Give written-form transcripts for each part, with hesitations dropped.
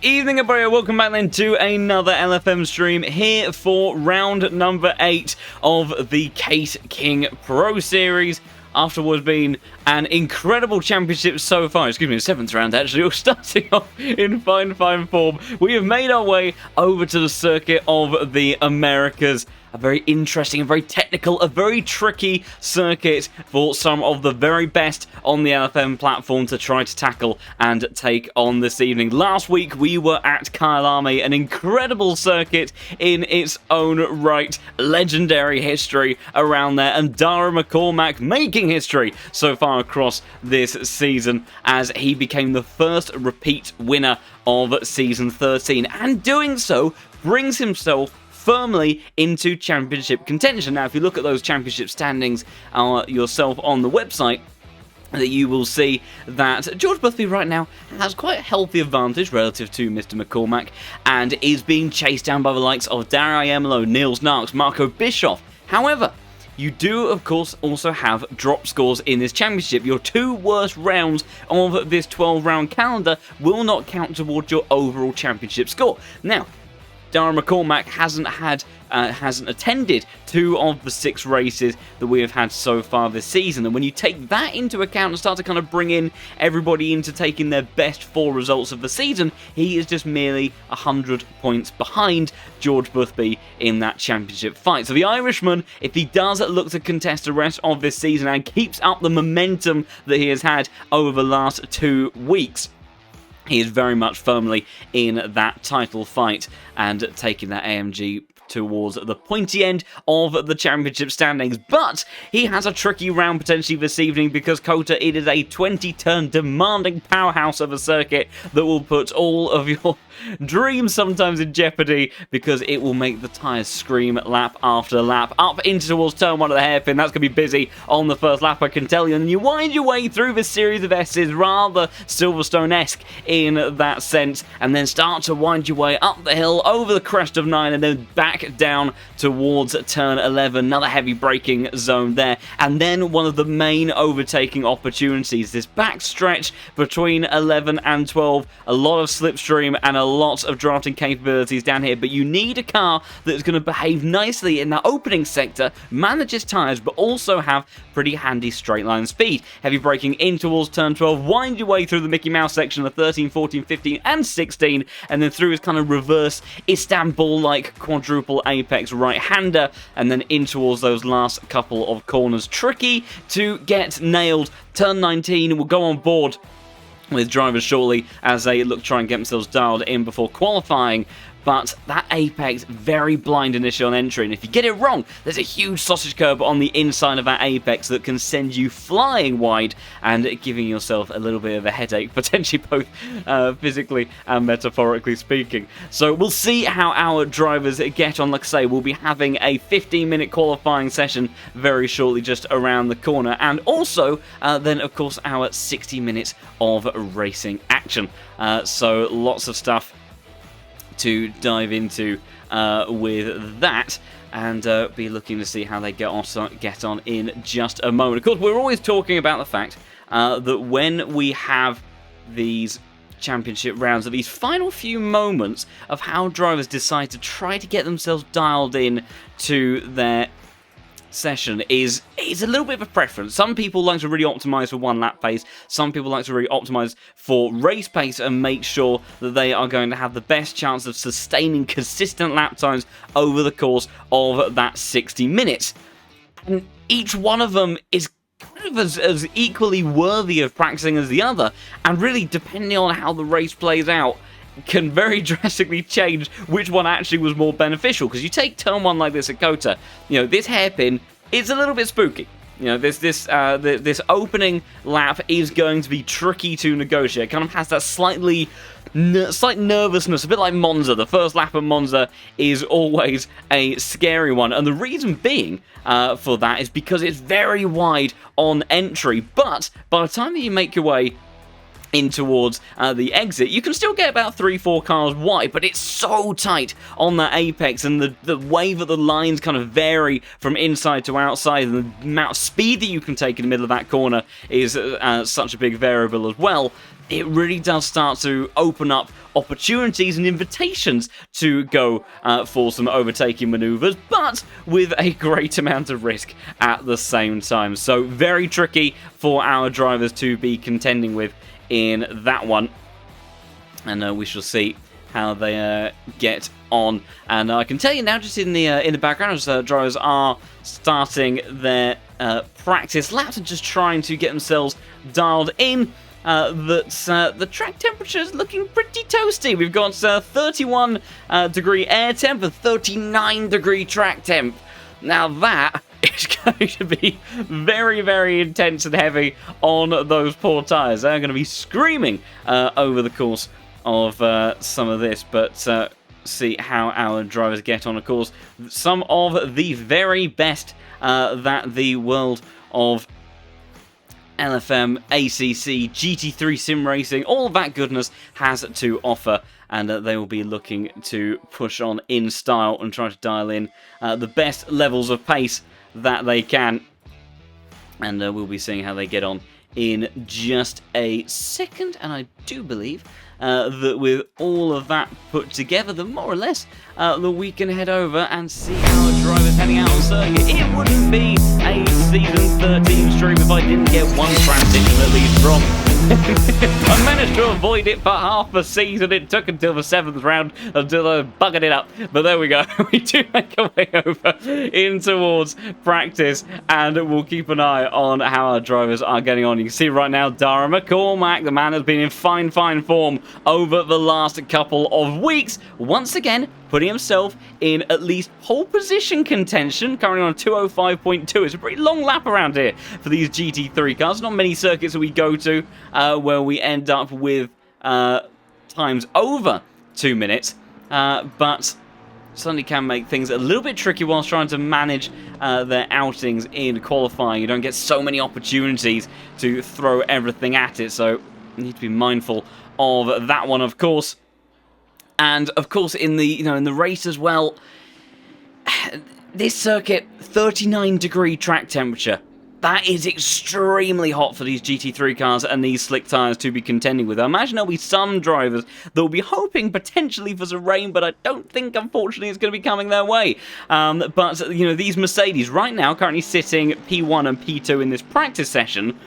Evening, everybody. Welcome back then to another LFM stream here for round number 8 of the Case King Pro Series. After what's been an incredible championship so far, excuse me, the 7th round actually, we're starting off in fine form. We have made our way over to the circuit of the Americas. A very interesting, a very technical, a very tricky circuit for some of the very best on the LFM platform to try to tackle and take on this evening. Last week, we were at Kyalami, an incredible circuit in its own right. Legendary history around there, and Dáire McCormack making history so far across this season as he became the first repeat winner of Season 13, and doing so brings himself firmly into championship contention. Now, if you look at those championship standings yourself on the website, that you will see that George Boothby right now has quite a healthy advantage relative to Mr. McCormack and is being chased down by the likes of Dáire McCormack, Niels Narks, Marco Bischoff. However, you do, of course, also have drop scores in this championship. Your 2 worst rounds of this 12-round calendar will not count towards your overall championship score. Now, Dáire McCormack hasn't attended 2 of the 6 races that we have had so far this season, and when you take that into account and start to kind of bring in everybody into taking their best 4 results of the season, he is just merely 100 points behind George Boothby in that championship fight. So the Irishman, if he does look to contest the rest of this season and keeps up the momentum that he has had over the last 2 weeks, he is very much firmly in that title fight and taking that AMG towards the pointy end of the championship standings. But he has a tricky round potentially this evening because COTA, it is a 20-turn demanding powerhouse of a circuit that will put all of your dreams sometimes in jeopardy because it will make the tyres scream lap after lap. Up into towards turn 1 of the hairpin, that's going to be busy on the first lap, I can tell you. And you wind your way through this series of S's, rather Silverstone-esque in that sense, and then start to wind your way up the hill, over the crest of 9, and then back down towards turn 11. Another heavy braking zone there. And then one of the main overtaking opportunities, this back stretch between 11 and 12. A lot of slipstream and a lot of drafting capabilities down here, but you need a car that's going to behave nicely in that opening sector, manage its tyres, but also have pretty handy straight line speed. Heavy braking in towards turn 12, wind your way through the Mickey Mouse section of 13, 14, 15, and 16, and then through his kind of reverse Istanbul-like quadruple apex right-hander, and then in towards those last couple of corners. Tricky to get nailed. Turn 19 will go on board with drivers shortly as they look to try and get themselves dialed in before qualifying. But that apex, very blind initial on entry, and if you get it wrong, there's a huge sausage curb on the inside of that apex that can send you flying wide and giving yourself a little bit of a headache, potentially both physically and metaphorically speaking. So we'll see how our drivers get on. Like I say, we'll be having a 15-minute qualifying session very shortly just around the corner, and also then, of course, our 60 minutes of racing action. So lots of stuff to dive into with that, and be looking to see how they get on in just a moment. Of course, we're always talking about the fact that when we have these championship rounds, at these final few moments of how drivers decide to try to get themselves dialed in to their session is a little bit of a preference. Some people like to really optimize for 1 lap pace. Some people like to really optimize for race pace and make sure that they are going to have the best chance of sustaining consistent lap times over the course of that 60 minutes. And each one of them is kind of as equally worthy of practicing as the other, and really, depending on how the race plays out, can very drastically change which one actually was more beneficial. Because you take turn 1 like this at COTA, you know, this hairpin is a little bit spooky. You know, this opening lap is going to be tricky to negotiate. It kind of has that slight nervousness, a bit like Monza. The first lap of Monza is always a scary one, and the reason being for that is because it's very wide on entry. But by the time that you make your way in towards the exit, you can still get about 3-4 cars wide, but it's so tight on that apex, and the way that the lines kind of vary from inside to outside, and the amount of speed that you can take in the middle of that corner is such a big variable as well. it really does start to open up opportunities and invitations to go for some overtaking maneuvers, but with a great amount of risk at the same time. So very tricky for our drivers to be contending with in that one. And we shall see how they get on. And I can tell you now, just in the background, as drivers are starting their practice laps and just trying to get themselves dialed in, that the track temperature is looking pretty toasty. We've got 31 degree air temp and 39 degree track temp. Now that is going to be very, very intense and heavy on those poor tyres. They're going to be screaming over the course of some of this, but see how our drivers get on. Of course, some of the very best that the world of LFM, ACC, GT3 Sim Racing, all of that goodness has to offer, and they will be looking to push on in style and try to dial in the best levels of pace that they can. And we'll be seeing how they get on in just a second, and I do believe that with all of that put together, that more or less that we can head over and see our drivers heading out on circuit. It wouldn't be a Season 13 stream if I didn't get one transition at least from. I managed to avoid it for half the season. It took until the 7th round until I buggered it up. But there we go. We do make our way over in towards practice, and we'll keep an eye on how our drivers are getting on. You can see right now, Dáire McCormack, the man has been in fine form over the last couple of weeks. Once again, putting himself in at least pole position contention, currently on 205.2. It's a pretty long lap around here for these GT3 cars. Not many circuits that we go to where we end up with times over 2 minutes, but certainly can make things a little bit tricky whilst trying to manage their outings in qualifying. You don't get so many opportunities to throw everything at it, so you need to be mindful of that one, of course. And of course, in the in the race as well, this circuit, 39 degree track temperature. That is extremely hot for these GT3 cars and these slick tyres to be contending with. I imagine there'll be some drivers that will be hoping potentially for some rain, but I don't think, unfortunately, it's going to be coming their way. But these Mercedes right now currently sitting P1 and P2 in this practice session.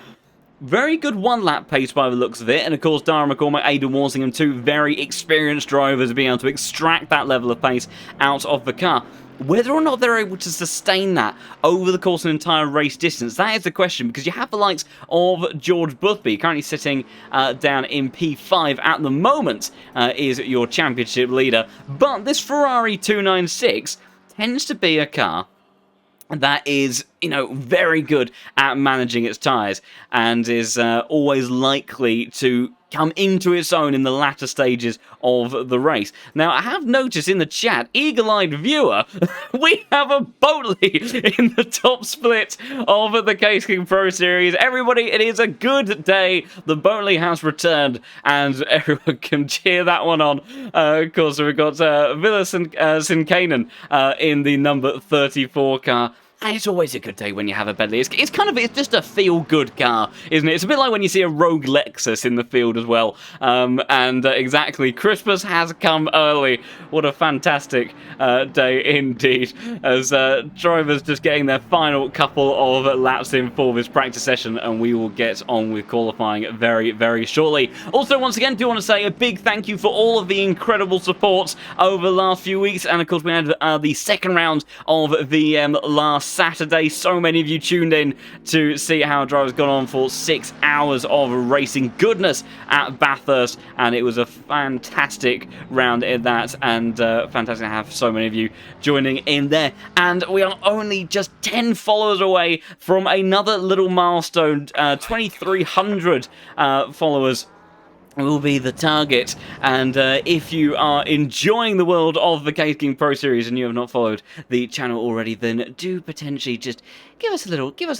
Very good one-lap pace by the looks of it, and of course Dáire McCormack, Aidan Walsingham, two very experienced drivers being able to extract that level of pace out of the car. Whether or not they're able to sustain that over the course of an entire race distance, that is the question, because you have the likes of George Boothby, currently sitting down in P5 at the moment, is your championship leader. But this Ferrari 296 tends to be a car that is, very good at managing its tyres and is always likely to come into its own in the latter stages of the race. Now, I have noticed in the chat, eagle-eyed viewer, we have a Boatley in the top split of the Case King Pro Series. Everybody, it is a good day. The Boatley has returned, and everyone can cheer that one on. Of course, we've got Villa Sinkanen in the number 34 car. And it's always a good day when you have a Bentley. It's just a feel-good car, isn't it? It's a bit like when you see a Rogue Lexus in the field as well. Exactly, Christmas has come early. What a fantastic day indeed, as drivers just getting their final couple of laps in for this practice session, and we will get on with qualifying very, very shortly. Also, once again, do want to say a big thank you for all of the incredible support over the last few weeks, and of course we had the second round of VM last Saturday. So many of you tuned in to see how drivers got on for 6 hours of racing goodness at Bathurst, and it was a fantastic round in that, and fantastic to have so many of you joining in there. And we are only just 10 followers away from another little milestone, 2,300 followers will be the target. And if you are enjoying the world of the Case King Pro Series and you have not followed the channel already, then do potentially just give us a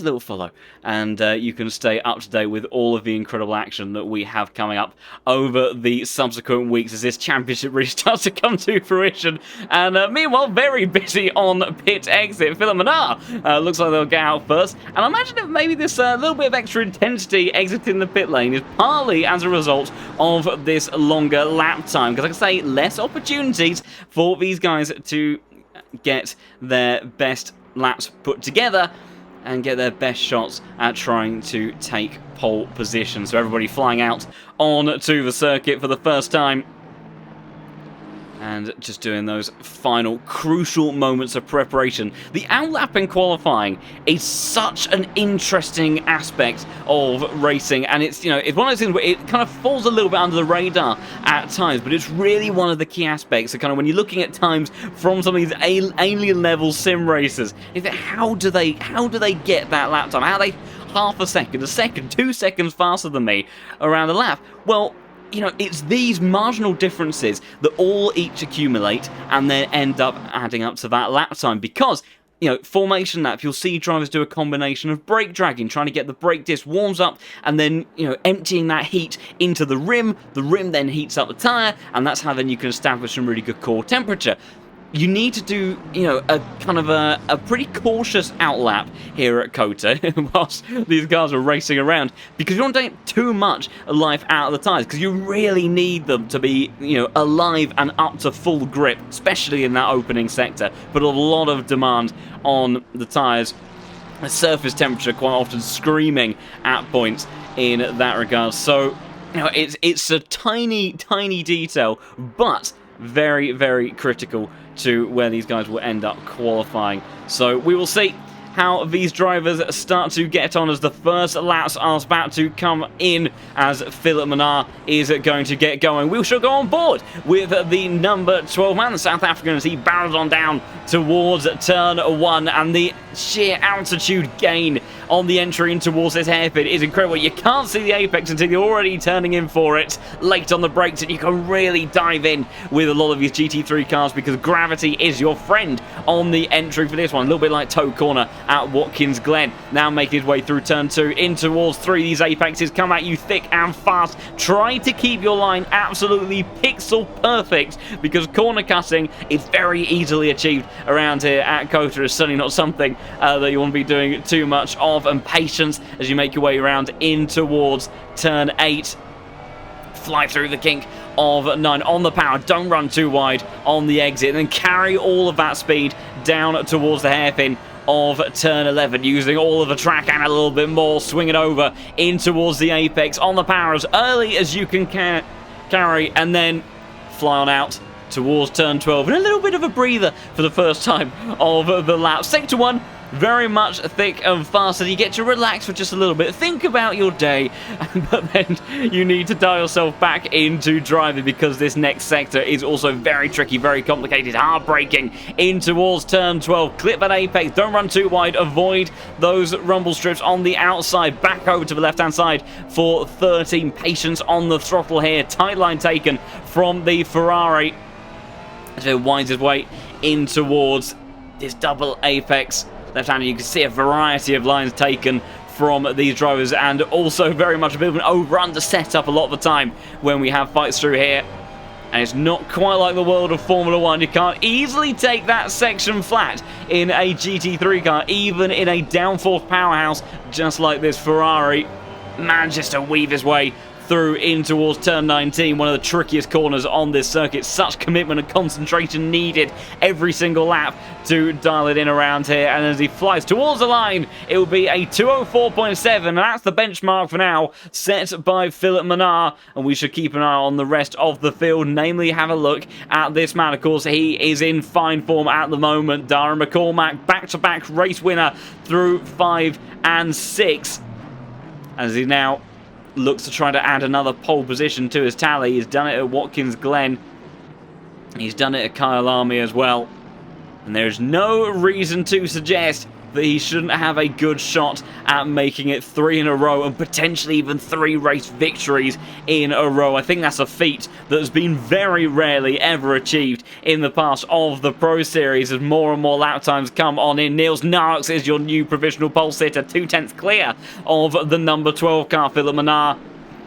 little follow, and you can stay up to date with all of the incredible action that we have coming up over the subsequent weeks as this championship really starts to come to fruition. And meanwhile, very busy on pit exit. Philip Menard looks like they'll get out first, and I imagine that maybe this little bit of extra intensity exiting the pit lane is partly as a result of this longer lap time, because like I say, less opportunities for these guys to get their best laps put together and get their best shots at trying to take pole position. So everybody flying out onto the circuit for the first time and just doing those final crucial moments of preparation. The outlap in qualifying is such an interesting aspect of racing, and it's, you know, it's one of those things where it kind of falls a little bit under the radar at times, but it's really one of the key aspects. So kind of when you're looking at times from some of these alien level sim racers, is that how do they get that lap time? How are they half a second, 2 seconds faster than me around the lap? Well, you know, it's these marginal differences that all each accumulate and then end up adding up to that lap time, because, you know, formation lap, you'll see drivers do a combination of brake dragging, trying to get the brake disc warms up, and then, you know, emptying that heat into the rim. The rim then heats up the tyre, and that's how then you can establish some really good core temperature. You need to do, you know, a kind of a pretty cautious outlap here at COTA whilst these cars are racing around, because you don't take too much life out of the tyres, because you really need them to be, you know, alive and up to full grip, especially in that opening sector. Put a lot of demand on the tyres. The surface temperature quite often screaming at points in that regard. So, you know, it's a tiny detail, but very, very critical to where these guys will end up qualifying. So we will see how these drivers start to get on as the first laps are about to come in, as Philip Menard is going to get going. We shall go on board with the number 12 man, the South African, as he barrels on down towards turn 1, and the sheer altitude gain on the entry in towards this hairpin is incredible. You can't see the apex until you're already turning in for it, late on the brakes, and you can really dive in with a lot of these GT3 cars, because gravity is your friend on the entry for this one. A little bit like Toe Corner at Watkins Glen. Now making his way through turn 2 in towards 3. These apexes come at you thick and fast. Try to keep your line absolutely pixel perfect, because corner cutting is very easily achieved around here at COTA. It's certainly not something that you want to be doing too much of. And patience as you make your way around in towards turn 8. Fly through the kink of 9 on the power. Don't run too wide on the exit, and then carry all of that speed down towards the hairpin of turn 11, using all of the track and a little bit more. Swing it over in towards the apex on the power as early as you can carry, and then fly on out towards turn 12, and a little bit of a breather for the first time of the lap. Sector 1, very much thick and fast, and you get to relax for just a little bit, think about your day, but then you need to dial yourself back into driving, because this next sector is also very tricky, very complicated, hard braking in towards turn 12. Clip that apex, don't run too wide, avoid those rumble strips on the outside, back over to the left hand side for 13. Patience on the throttle here, tight line taken from the Ferrari as it winds its way in towards this double apex. Left-handed, you can see a variety of lines taken from these drivers, and also very much a bit of an over-under setup a lot of the time when we have fights through here. And it's not quite like the world of Formula 1. You can't easily take that section flat in a GT3 car, even in a downforce powerhouse just like this Ferrari. Manages to weave his way through in towards turn 19, one of the trickiest corners on this circuit. Such commitment and concentration needed every single lap to dial it in around here. And as he flies towards the line, it will be a 204.7, and that's the benchmark for now, set by Philip Menard. And we should keep an eye on the rest of the field, namely have a look at this man. Of course, he is in fine form at the moment. Dáire McCormack, back-to-back race winner through 5 and 6, as he now looks to try to add another pole position to his tally. He's done it at Watkins Glen. He's done it at Kyalami as well. And there's no reason to suggest that he shouldn't have a good shot at making it 3 in a row and potentially even 3 race victories in a row. I think that's a feat that has been very rarely ever achieved in the past of the Pro Series as more and more lap times come on in. Niels Narks is your new provisional pole sitter, 2/10 clear of the number 12 car, Philip Mannar.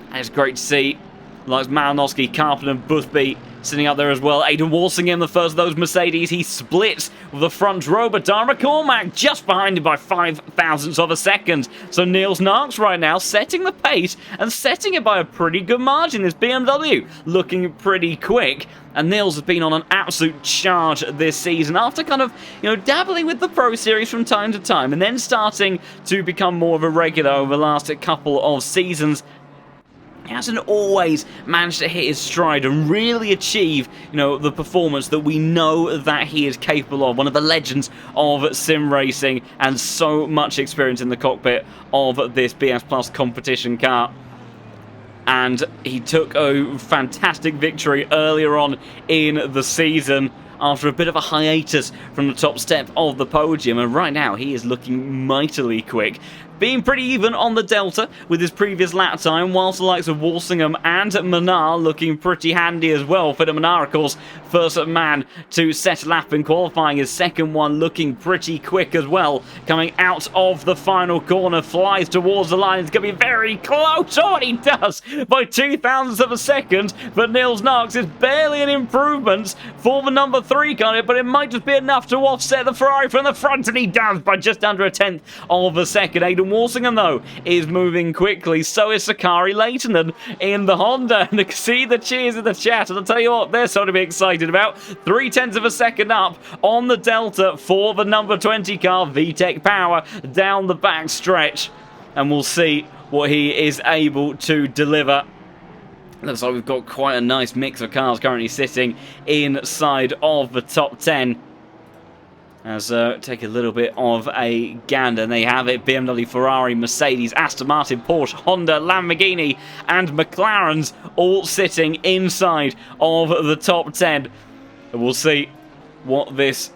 And it's great to see likes Malinowski, Carpenter and Boothby sitting up there as well. Aiden Walsingham, the first of those Mercedes, he splits with the front row, but Dáire McCormack just behind him by 5 thousandths of a second. So Niels Narks right now setting the pace and setting it by a pretty good margin. This BMW looking pretty quick. And Niels has been on an absolute charge this season after kind of, dabbling with the Pro Series from time to time and then starting to become more of a regular over the last couple of seasons. He hasn't always managed to hit his stride and really achieve, the performance that we know that he is capable of. One of the legends of sim racing and so much experience in the cockpit of this BS Plus competition car. And he took a fantastic victory earlier on in the season after a bit of a hiatus from the top step of the podium. And right now, he is looking mightily quick. Being pretty even on the Delta with his previous lap time, whilst the likes of Walsingham and Mannar looking pretty handy as well. Philip Mannar, of course, first man to set a lap in qualifying. His second one looking pretty quick as well. Coming out of the final corner, flies towards the line. It's going to be very close. Oh, and he does by 2 thousandths of a second. But Niels Narks is barely an improvement for the number 3 car, but it might just be enough to offset the Ferrari from the front, and he does by just under a 1/10 of a second. Aiden Walsingham, though, is moving quickly. So is Sakari Leitonen in the Honda. And you can see the cheers in the chat. And I'll tell you what, they're something to be excited about. 0.3 of a second up on the Delta for the number 20 car, VTEC Power, down the back stretch. And we'll see what he is able to deliver. Looks like we've got quite a nice mix of cars currently sitting inside of the top 10. As take a little bit of a gander, and they have it. BMW, Ferrari, Mercedes, Aston Martin, Porsche, Honda, Lamborghini and McLaren's all sitting inside of the top 10. And we'll see what this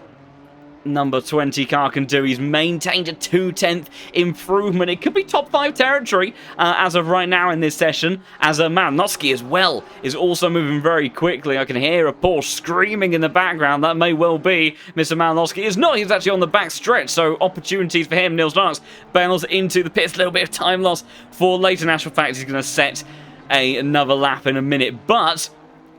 number 20 car can do. He's maintained a 2/10 improvement. It could be top 5 territory as of right now in this session, as Malinowski as well is also moving very quickly. I can hear a Porsche screaming in the background. That may well be Mr. Malinowski. Is not. He's actually on the back stretch, so opportunities for him. Niels Narks bails into the pits. A little bit of time loss for later. In actual fact, he's going to set another lap in a minute, but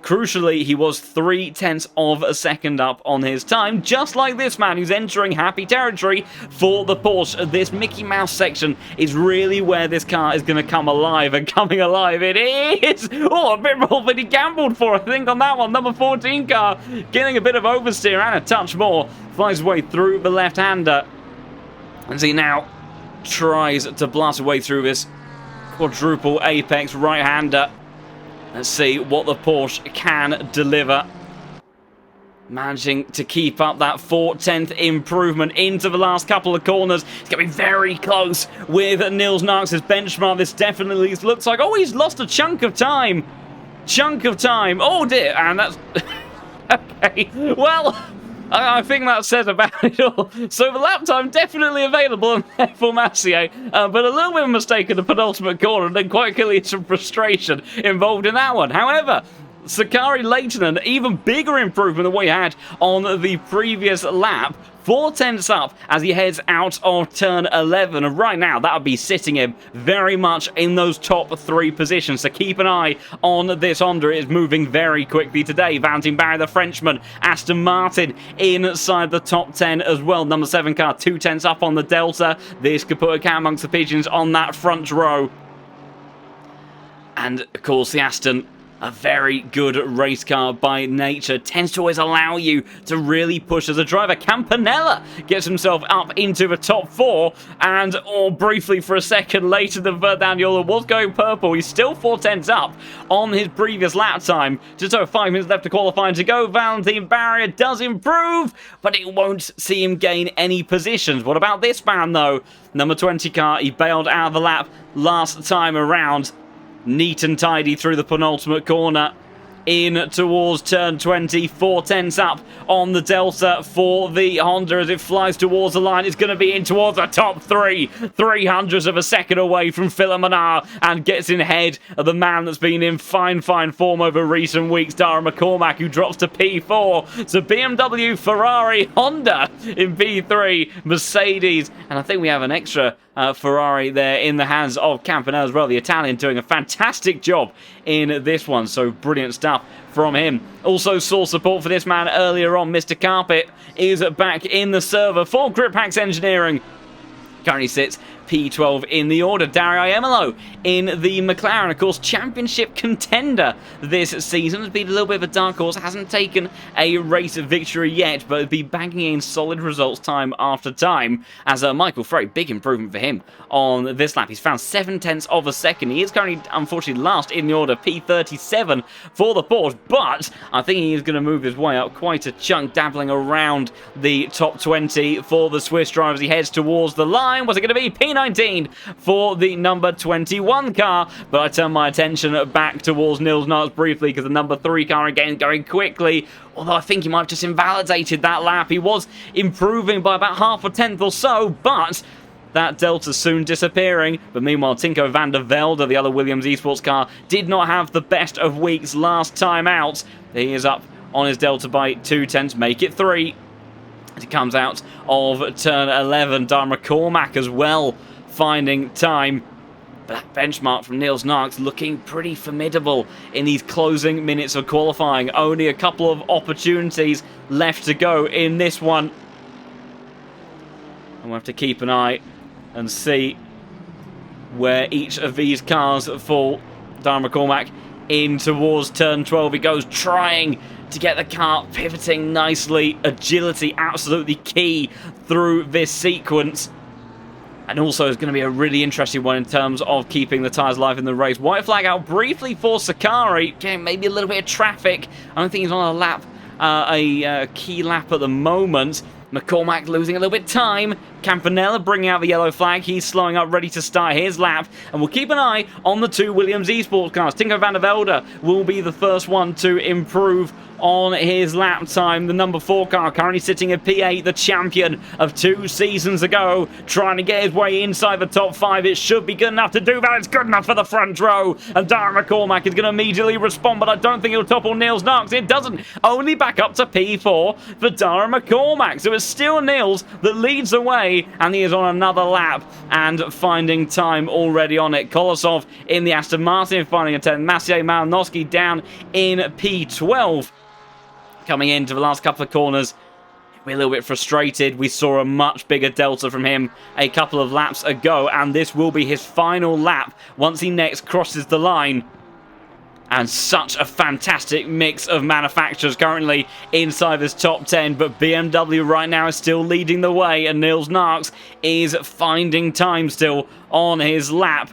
crucially, he was 0.3 of a second up on his time, just like this man who's entering happy territory for the Porsche. This Mickey Mouse section is really where this car is going to come alive, and coming alive it is! Oh, a bit more than he gambled for, I think, on that one. Number 14 car getting a bit of oversteer and a touch more. Flies his way through the left-hander. And he now tries to blast away through this quadruple apex right-hander. Let's see what the Porsche can deliver. Managing to keep up that 0.4 improvement into the last couple of corners. It's going to be very close with Niels Narks' benchmark. This definitely looks like... Oh, he's lost a chunk of time. Oh, dear. And that's... Okay. Well... I think that says about it all. So the lap time definitely available for Massier, but a little bit of a mistake in the penultimate corner, and then quite clearly some frustration involved in that one. However, Sakari Leitonen, even bigger improvement than what he had on the previous lap. 0.4 up as he heads out of turn 11. And right now, that would be sitting him very much in those top 3 positions. So keep an eye on this Honda. It is moving very quickly today. Valentin Barry, the Frenchman. Aston Martin inside the top 10 as well. Number 7 car, 0.2 up on the Delta. This could put a cat amongst the pigeons on that front row. And, of course, the Aston, a very good race car by nature, tends to always allow you to really push as a driver. Campanella gets himself up into the top 4, and briefly for a second later, the Verdandiola was going purple. He's still 0.4 up on his previous lap time. Just over 5 minutes left to qualifying to go. Valentin Barrier does improve, but it won't see him gain any positions. What about this man, though? Number 20 car, he bailed out of the lap last time around. Neat and tidy through the penultimate corner. in towards turn 20. 4/10 up on the Delta for the Honda as it flies towards the line. It's going to be in towards the top 3. 300ths of a second away from Philip Manar and gets in ahead of the man that's been in fine form over recent weeks, Dáire McCormack, who drops to P4. So BMW, Ferrari, Honda in P3, Mercedes, and I think we have an extra Ferrari there in the hands of Campanella as well. The Italian doing a fantastic job in this one, so brilliant stuff from him. Also saw support for this man earlier on. Mr. Carpet is back in the server for Grip Packs Engineering. Currently sits P12 in the order. Dáire McCormack in the McLaren, of course, championship contender this season. Has been a little bit of a dark horse, hasn't taken a race victory yet, but be bagging in solid results time after time. As Michael Frey, big improvement for him on this lap. He's found 7/10 of a second. He is currently, unfortunately, last in the order, P37 for the Porsche, but I think he is going to move his way up quite a chunk, dabbling around the top 20 for the Swiss drivers. He heads towards the line. Was it going to be P19 for the number 21 car? But I turn my attention back towards Nils Narks briefly because the number 3 car again going quickly. Although I think he might have just invalidated that lap. He was improving by about half a tenth or so, but that Delta soon disappearing. But meanwhile, Tinko van der Velde, the other Williams eSports car, did not have the best of weeks last time out. He is up on his Delta by 2/10, make it 3. As he comes out of turn 11, Dáire McCormack as well finding time. But that benchmark from Nils Narks looking pretty formidable in these closing minutes of qualifying. Only a couple of opportunities left to go in this one. And we'll have to keep an eye and see where each of these cars fall. Dáire McCormack in towards turn 12. He goes trying to get the car pivoting nicely. Agility absolutely key through this sequence. And also is going to be a really interesting one in terms of keeping the tyres alive in the race. White flag out briefly for Sakari. Getting maybe a little bit of traffic. I don't think he's on a lap, a key lap at the moment. McCormack losing a little bit of time. Campanella bringing out the yellow flag. He's slowing up, ready to start his lap. And we'll keep an eye on the 2 Williams eSports cars. Tinko van der Velde will be the first one to improve on his lap time. The number 4 car currently sitting at P8, the champion of 2 seasons ago, trying to get his way inside the top 5. It should be good enough to do that. It's good enough for the front row. And Dáire McCormack is going to immediately respond, but I don't think he'll topple Nils Narks. It doesn't. Only back up to P4 for Dáire McCormack. So it's still Nils that leads the way, and he is on another lap and finding time already on it. Kolosov in the Aston Martin finding a 10. Maciej Malinowski down in P12. Coming into the last couple of corners, we're a little bit frustrated. We saw a much bigger delta from him a couple of laps ago, and this will be his final lap once he next crosses the line. And such a fantastic mix of manufacturers currently inside this top 10, but BMW right now is still leading the way, and Nils Narks is finding time still on his lap.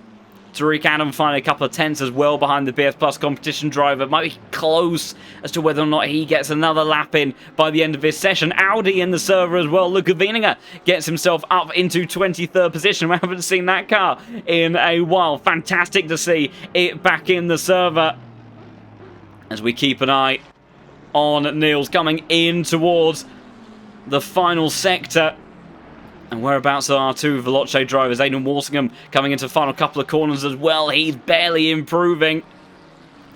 Tariq Adam finding a couple of tenths as well behind the BS Plus competition driver. Might be close as to whether or not he gets another lap in by the end of this session. Audi in the server as well. Luca Wieninger gets himself up into 23rd position. We haven't seen that car in a while. Fantastic to see it back in the server as we keep an eye on Nils coming in towards the final sector. And whereabouts are our 2 Veloce drivers? Aidan Walsingham coming into the final couple of corners as well. He's barely improving.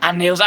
And Nils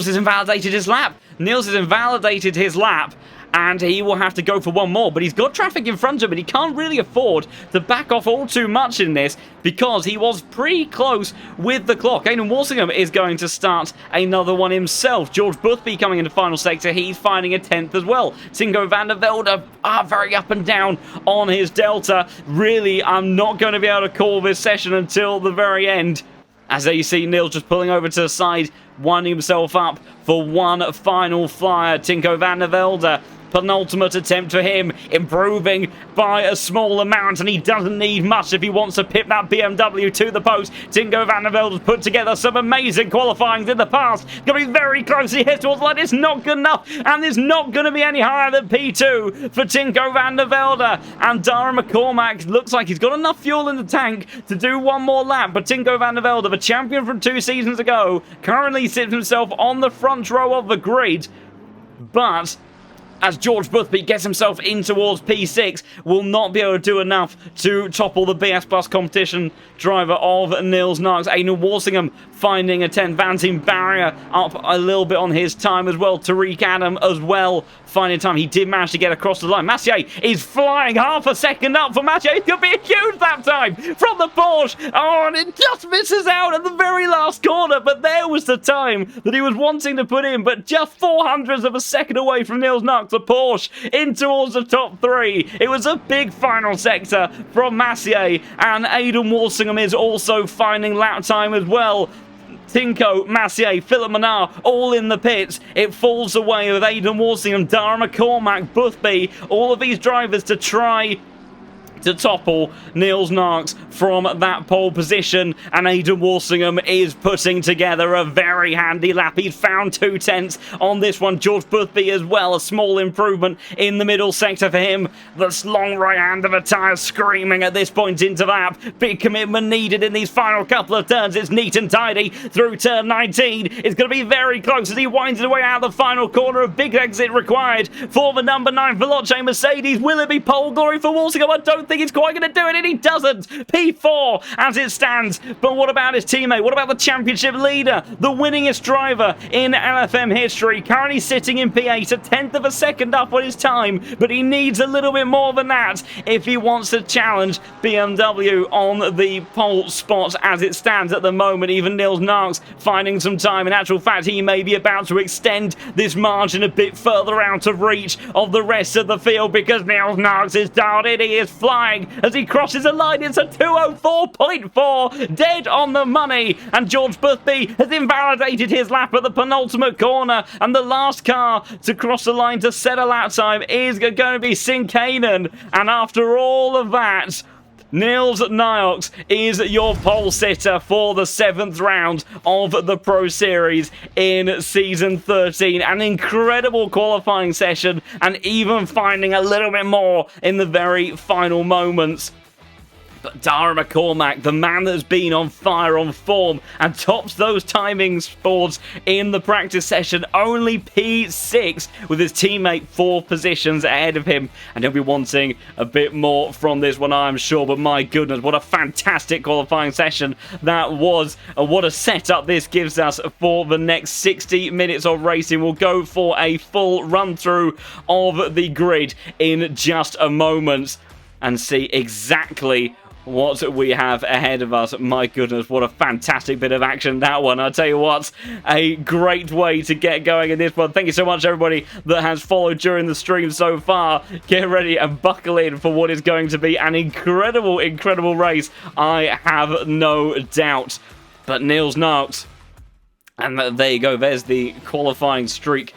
has invalidated his lap. Nils has invalidated his lap. And he will have to go for one more. But he's got traffic in front of him. And he can't really afford to back off all too much in this, because he was pretty close with the clock. Aidan Walsingham is going to start another one himself. George Boothby coming into final sector. He's finding a 10th as well. Tinko van der Velde very up and down on his Delta. Really, I'm not going to be able to call this session until the very end. As there you see Nils just pulling over to the side, winding himself up for one final flyer. Tinko van der Velde penultimate attempt for him, improving by a small amount, and he doesn't need much if he wants to pip that BMW to the post. Tinko van der Velde has put together some amazing qualifying in the past. Going to be very close. He heads towards the line. It's not good enough, and it's not going to be any higher than P2 for Tinko van der Velde. And Dáire McCormack looks like he's got enough fuel in the tank to do one more lap, but Tinko van der Velde, the champion from 2 seasons ago, currently sits himself on the front row of the grid. But as George Boothby gets himself in towards P6, will not be able to do enough to topple the BS Plus competition driver of Niels Narks. Aiden Walsingham finding a 10th. Valentin Barrier up a little bit on his time as well. Tariq Adam as well finding time. He did manage to get across the line. Massier is flying half a second up for Massier. It could be a huge lap time from the Porsche. Oh, and it just misses out at the very last corner. But there was the time that he was wanting to put in, but just 0.04 of a second away from Niels Narks, the Porsche, in towards the top 3. It was a big final sector from Massier, and Aiden Walsingham is also finding lap time as well. Tinko, Massier, Philip Menard, all in the pits. It falls away with Aiden Walsingham, Dáire McCormack, Boothby, all of these drivers to try to topple Niels Narks from that pole position, and Aiden Walsingham is putting together a very handy lap. He's found 2/10 on this one. George Boothby as well, a small improvement in the middle sector for him. The long right hand of a tyre screaming at this point into the lap. Big commitment needed in these final couple of turns. It's neat and tidy through turn 19. It's going to be very close as he winds his way out of the final corner. A big exit required for the number 9 Veloce Mercedes. Will it be pole glory for Walsingham? I don't think he's quite going to do it, and he doesn't. P4 as it stands. But what about his teammate? What about the championship leader? The winningest driver in LFM history. Currently sitting in P8, a 10th of a second up on his time. But he needs a little bit more than that if he wants to challenge BMW on the pole spot as it stands at the moment. Even Niels Narks finding some time. In actual fact, he may be about to extend this margin a bit further out of reach of the rest of the field, because Niels Narks is dialed in. He is flying as he crosses the line. It's a 2:04.4, dead on the money, and George Boothby has invalidated his lap at the penultimate corner, and the last car to cross the line to set a lap time is going to be Sinkanen. And after all of that, Niels Narks is your pole sitter for the 7th round of the Pro Series in Season 13. An incredible qualifying session, and even finding a little bit more in the very final moments. But Dáire McCormack, the man that's been on fire on form and tops those timing boards in the practice session, only P6 with his teammate 4 positions ahead of him. And he'll be wanting a bit more from this one, I'm sure. But my goodness, what a fantastic qualifying session that was. And what a setup this gives us for the next 60 minutes of racing. We'll go for a full run through of the grid in just a moment and see exactly what we have ahead of us. My goodness, what a fantastic bit of action that one. I'll tell you what, a great way to get going in this one. Thank you so much, everybody that has followed during the stream so far. Get ready and buckle in for what is going to be an incredible, incredible race, I have no doubt. But Niels Narks, and there you go, there's the qualifying streak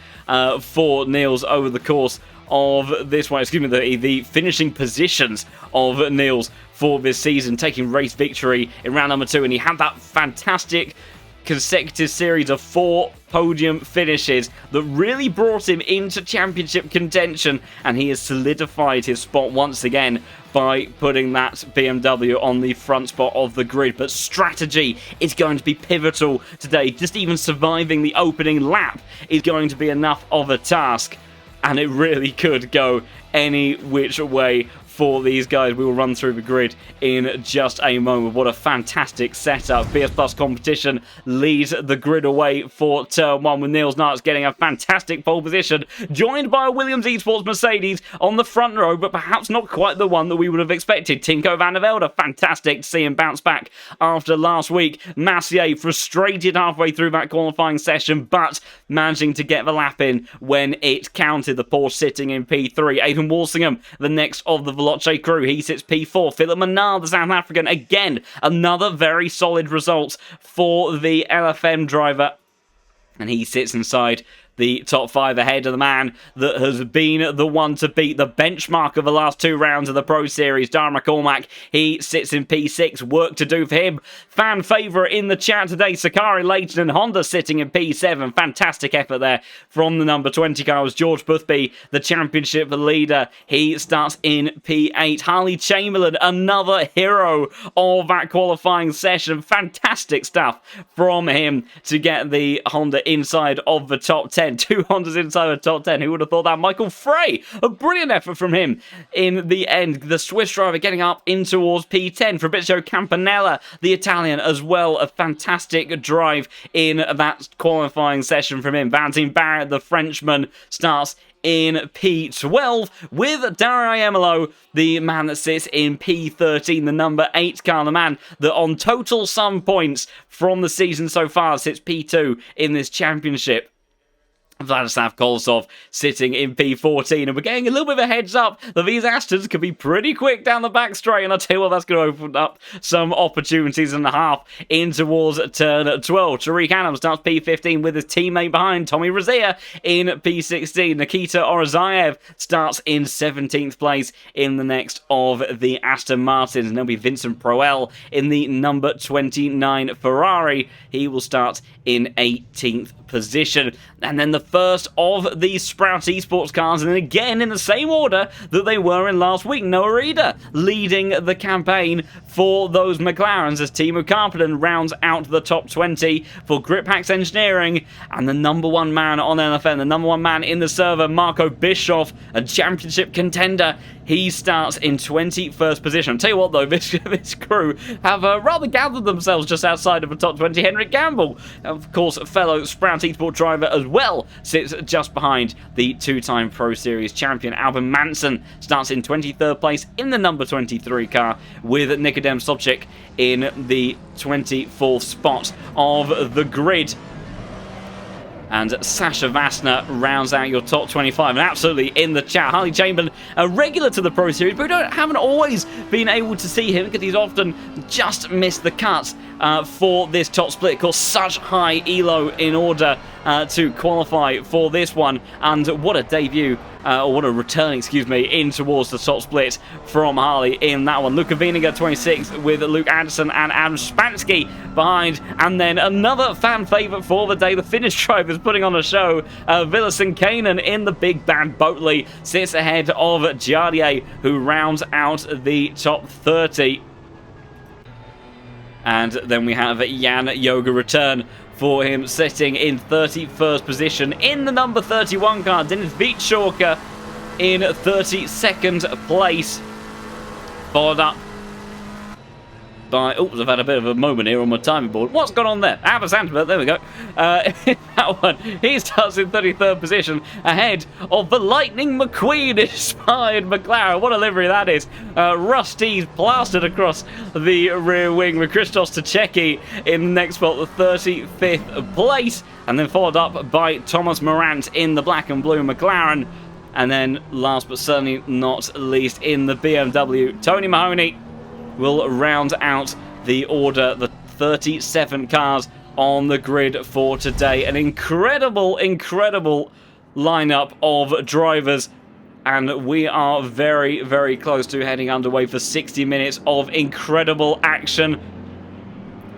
for Niels over the course of this one. Excuse me, the finishing positions of Niels for this season, taking race victory in round number 2, and he had that fantastic consecutive series of 4 podium finishes that really brought him into championship contention, and he has solidified his spot once again by putting that BMW on the front spot of the grid. But strategy is going to be pivotal today. Just even surviving the opening lap is going to be enough of a task, and it really could go any which way for these guys. We will run through the grid in just a moment. What a fantastic setup. BS Plus competition leads the grid away for turn 1, with Niels Narks getting a fantastic pole position, joined by a Williams Esports Mercedes on the front row, but perhaps not quite the one that we would have expected. Tinko van der Velde, fantastic to see him bounce back after last week. Massier frustrated halfway through that qualifying session, but managing to get the lap in when it counted. The Porsche sitting in P3. Aiden Walsingham, the next of the Veloce crew, he sits P4. Philip Menard, the South African, again, another very solid result for the LFM driver, and he sits inside the top 5 ahead of the man that has been the one to beat the benchmark of the last 2 rounds of the Pro Series, Dáire McCormack. He sits in P6, work to do for him. Fan favourite in the chat today, Sakari Leighton and Honda sitting in P7. Fantastic effort there from the number 20 car. Was George Boothby, the championship leader. He starts in P8. Harley Chamberlain, another hero of that qualifying session. Fantastic stuff from him to get the Honda inside of the top 10. 2 Hondas inside the top 10. Who would have thought that? Michael Frey, a brilliant effort from him in the end. The Swiss driver getting up in towards P10. Fabrizio Campanella, the Italian, as well. A fantastic drive in that qualifying session from him. Valentin Barrett, the Frenchman, starts in P12 with Dáire McCormack, the man that sits in P13, the number 8 car, the man that on total sum points from the season so far sits P2 in this championship. Vladislav Kolosov sitting in P14, and we're getting a little bit of a heads up that these Astons could be pretty quick down the back straight, and I'll tell you what, that's going to open up some opportunities and a half in towards turn 12. Tariq Adams starts P15 with his teammate behind, Tommy Razia, in P16. Nikita Orazayev starts in 17th place in the next of the Aston Martins, and there'll be Vincent Proel in the number 29 Ferrari. He will start in 18th position. And then the first of these Sprout Esports cars, and again in the same order that they were in last week. Noah Reeder leading the campaign for those McLarens as Timo Karppinen rounds out the top 20 for Grip Hacks Engineering, and the number 1 man on LFM, the number 1 man in the server, Marco Bischoff, a championship contender. He starts in 21st position. I'll tell you what though, this crew have rather gathered themselves just outside of the top 20. Henrik Gamble, of course, fellow Sprout Esports driver as well, sits just behind the 2-time Pro Series champion. Albin Manson starts in 23rd place in the number 23 car, with Nikodem Sobchik in the 24th spot of the grid. And Sasha Vassner rounds out your top 25. And absolutely in the chat, Harley Chamberlain, a regular to the Pro Series, but we haven't always been able to see him because he's often just missed the cuts for this top split. Of course, such high elo in order to qualify for this one. And what a debut, or what a return, excuse me, in towards the top split from Harley in that one. Luca Wieninger, 26, with Luke Anderson and Adam Spansky behind. And then another fan favourite for the day, the Finnish drivers putting on a show. Villason Kanan in the big bad Boatley sits ahead of Jardier, who rounds out the top 30. And then we have Jan Yoga return for him, sitting in 31st position in the number 31 car. Dennis Vitshalka in 32nd place, followed up by... Oops, I've had a bit of a moment here on my timing board. What's gone on there? Albert Sandberg, there we go. In that one, he starts in 33rd position, ahead of the Lightning McQueen-inspired McLaren. What a livery that is. Rusty's plastered across the rear wing, with Christos Tachecki in the next spot, the 35th place, and then followed up by Thomas Morant in the black and blue McLaren. And then, last but certainly not least, in the BMW, Tony Mahoney will round out the order, the 37 cars on the grid for today. An incredible, incredible lineup of drivers, and we are very, very close to heading underway for 60 minutes of incredible action.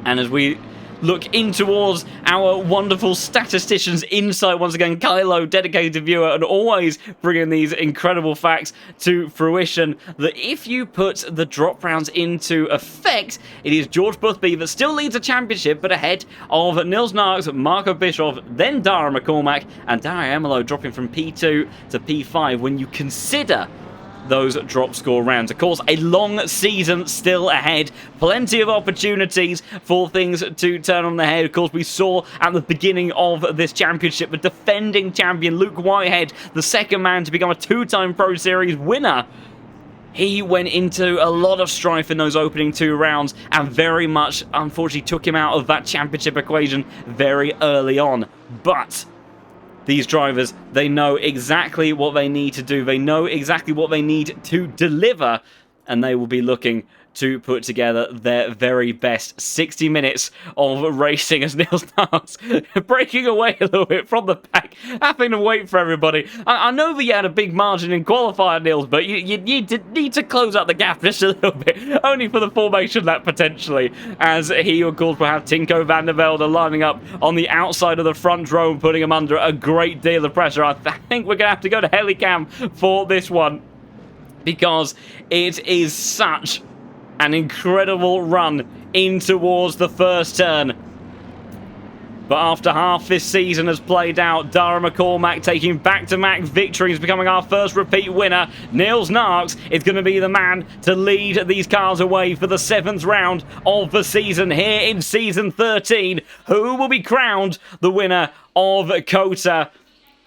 And as we look in towards our wonderful statistician's insight once again, Kylo, dedicated viewer, and always bringing these incredible facts to fruition, that if you put the drop rounds into effect, it is George Boothby that still leads the championship, but ahead of Nils Narks, Marco Bischoff, then Dáire McCormack, and Dáire McCormack dropping from P2 to P5 when you consider those drop score rounds. Of course, a long season still ahead. Plenty of opportunities for things to turn on their head. Of course, we saw at the beginning of this championship the defending champion Luke Whitehead, the second man to become a 2-time Pro Series winner. He went into a lot of strife in those opening 2 rounds and very much, unfortunately, took him out of that championship equation very early on. But these drivers, they know exactly what they need to do. They know exactly what they need to deliver, and they will be looking to put together their very best 60 minutes of racing as Nils Narks breaking away a little bit from the pack, having to wait for everybody. I know that you had a big margin in qualifier, Nils, but you need to close up the gap just a little bit, only for the formation lap potentially, as he, of course, will have Tinko van der Velde lining up on the outside of the front row, putting him under a great deal of pressure. I think we're going to have to go to Helicam for this one, because it is such an incredible run in towards the first turn. But after half this season has played out, Dáire McCormack taking back-to-back victories, becoming our first repeat winner. Nils Narks is going to be the man to lead these cars away for the 7th round of the season here in Season 13. Who will be crowned the winner of COTA?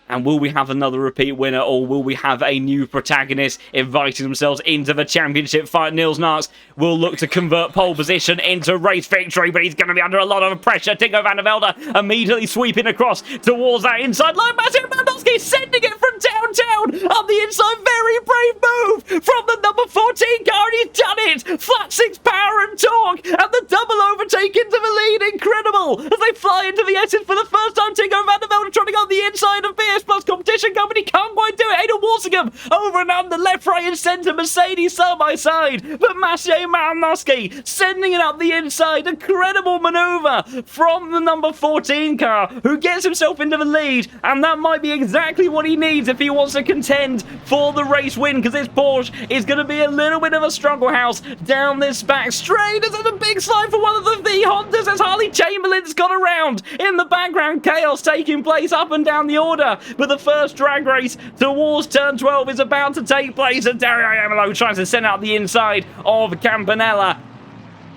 And will we have another repeat winner, or will we have a new protagonist inviting themselves into the championship fight? Nils Narks will look to convert pole position into race victory, but he's going to be under a lot of pressure. Tinko van der Velde immediately sweeping across towards that inside line. Matej Bandowski sending it from downtown up the inside. Very brave move from the number 14 car, and he's done it. Flat 6 power and torque, and the double overtake into the lead. Incredible as they fly into the exit for the first time. Tinko van der Velde trying to go on the inside of BS Plus competition company, can't quite do it. Aiden Walsingham over and under, left, right and centre. Mercedes side by side, but Matej Bandowski sending it up the inside. Incredible manoeuvre from the number 14 car, who gets himself into the lead, and that might be exactly what he needs if he wants to contend for the race win, because this Porsche is going to be a little bit of a struggle house down this back straight. There's a big slide for one of the Hondas as Harley Chamberlain's got around. In the background, chaos taking place up and down the order, but the first drag race towards turn 12 is about to take place, and Dáire McCormack tries to send out the inside of Campanella.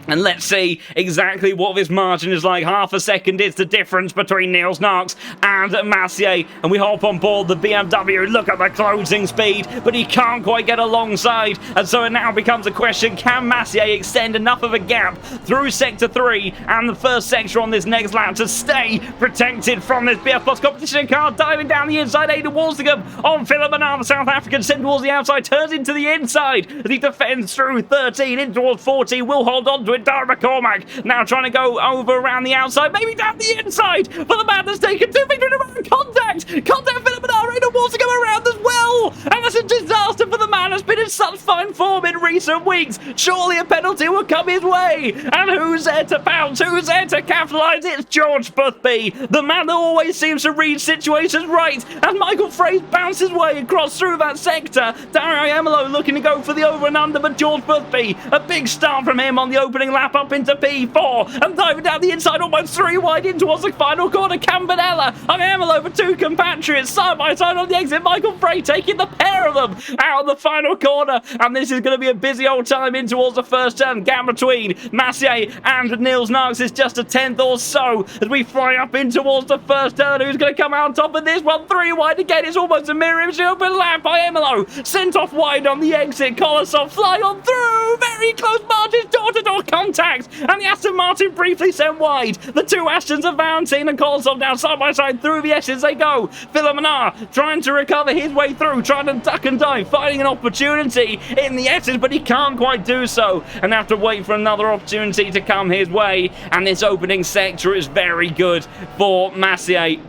And let's see exactly what this margin is like. Half a second is the difference between Nils Narks and Matej. And we hop on board the BMW. Look at the closing speed, but he can't quite get alongside. And so it now becomes a question, can Matej extend enough of a gap through Sector 3 and the first sector on this next lap to stay protected from this BF Plus competition car? Diving down the inside, Aiden Walsingham on Philip Manard, the South African, sent towards the outside, turns into the inside as he defends through 13 in towards 14. Will hold on to it. Dáire McCormack now trying to go over around the outside, maybe down the inside, but the man has taken 2 victories in a row. Contact Philip Manard, Aiden Walsingham around as well, and that's a disaster for the man who's been in such fine form in recent weeks. Surely a penalty will come his way, and who's there to pounce? Who's there to capitalise? It's George Boothby, the man that always seems to read situations right, as Michael Fraser bounces his way across through that sector. Dáire McCormack looking to go for the over and under, but George Boothby, a big start from him on the opening lap up into P4, and diving down the inside almost 3 wide in towards the final corner. Campanella and Emil over 2 compatriots side by side on the exit. Michael Frey taking the pair of them out of the final corner, and this is going to be a busy old time in towards the first turn. Gap between Matej and Nils Narks is just a 10th or so as we fly up in towards the first turn. Who's going to come out on top of this one? 3 wide again. It's almost a mirror image open lap by Emilo, sent off wide on the exit. Kolosov flying on through, very close margins, door-to-door contact, and the Aston Martin briefly sent wide. The 2 Astons of Valentine and Kolosov now side by side through the S's they go. Philip Manard trying to recover his way through, trying to duck and dive, finding an opportunity in the S's, but he can't quite do so, and have to wait for another opportunity to come his way. And this opening sector is very good for Matej,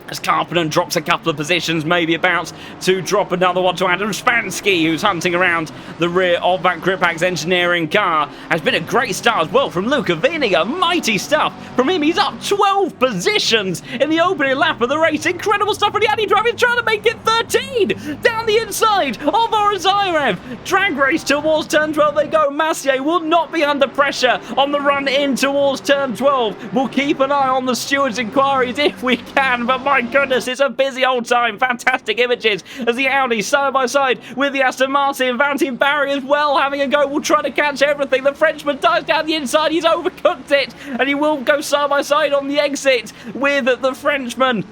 as Carpenter drops a couple of positions, maybe about to drop another one to Adam Spansky, who's hunting around the rear of that Gripax engineering car. Has been a great start as well from Luca Vinegar. Mighty stuff from him. He's up 12 positions in the opening lap of the race. Incredible stuff from the Addy driver. He's trying to make it 13 down the inside of Orozarev. Drag race towards turn 12 they go. Matej will not be under pressure on the run in towards turn 12. We'll keep an eye on the steward's inquiries if we can, but my goodness, it's a busy old time. Fantastic images as the Audi side by side with the Aston Martin. Valentin Barry as well having a go. Will try to catch everything. The Frenchman dives down the inside. He's overcooked it, and he will go side by side on the exit with the Frenchman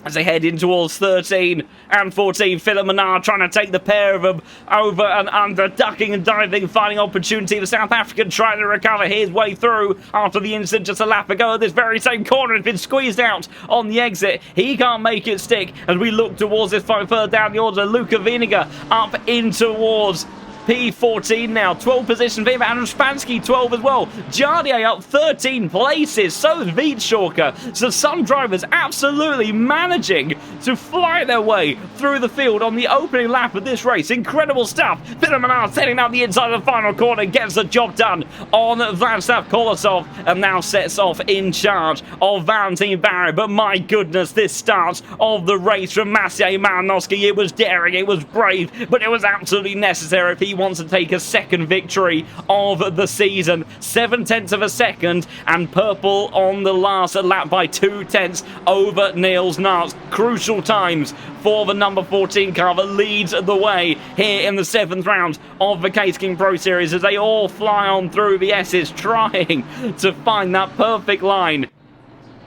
as they head in towards 13 and 14. Philip Manard trying to take the pair of them over and under, ducking and diving, finding opportunity. The South African trying to recover his way through after the incident just a lap ago. This very same corner has been squeezed out on the exit. He can't make it stick as we look towards this fight further down the order. Luca Vinegar up in towards P14 now. 12 position for Adam Spansky, 12 as well. Jardier up 13 places. So is Vietschoker. So some drivers absolutely managing to fly their way through the field on the opening lap of this race. Incredible stuff. Phenomenal setting out the inside of the final corner, gets the job done on Vladislav Kolosov, and now sets off in charge of Valentin Barry. But my goodness, this start of the race from Maciej Malinowski, it was daring, it was brave, but it was absolutely necessary if he wants to take a second victory of the season. 7/10 of a second, and purple on the last lap by 2/10 over Niels Naert. Crucial times for the number 14 car that leads the way here in the 7th round of the Case King Pro Series as they all fly on through the S's, trying to find that perfect line.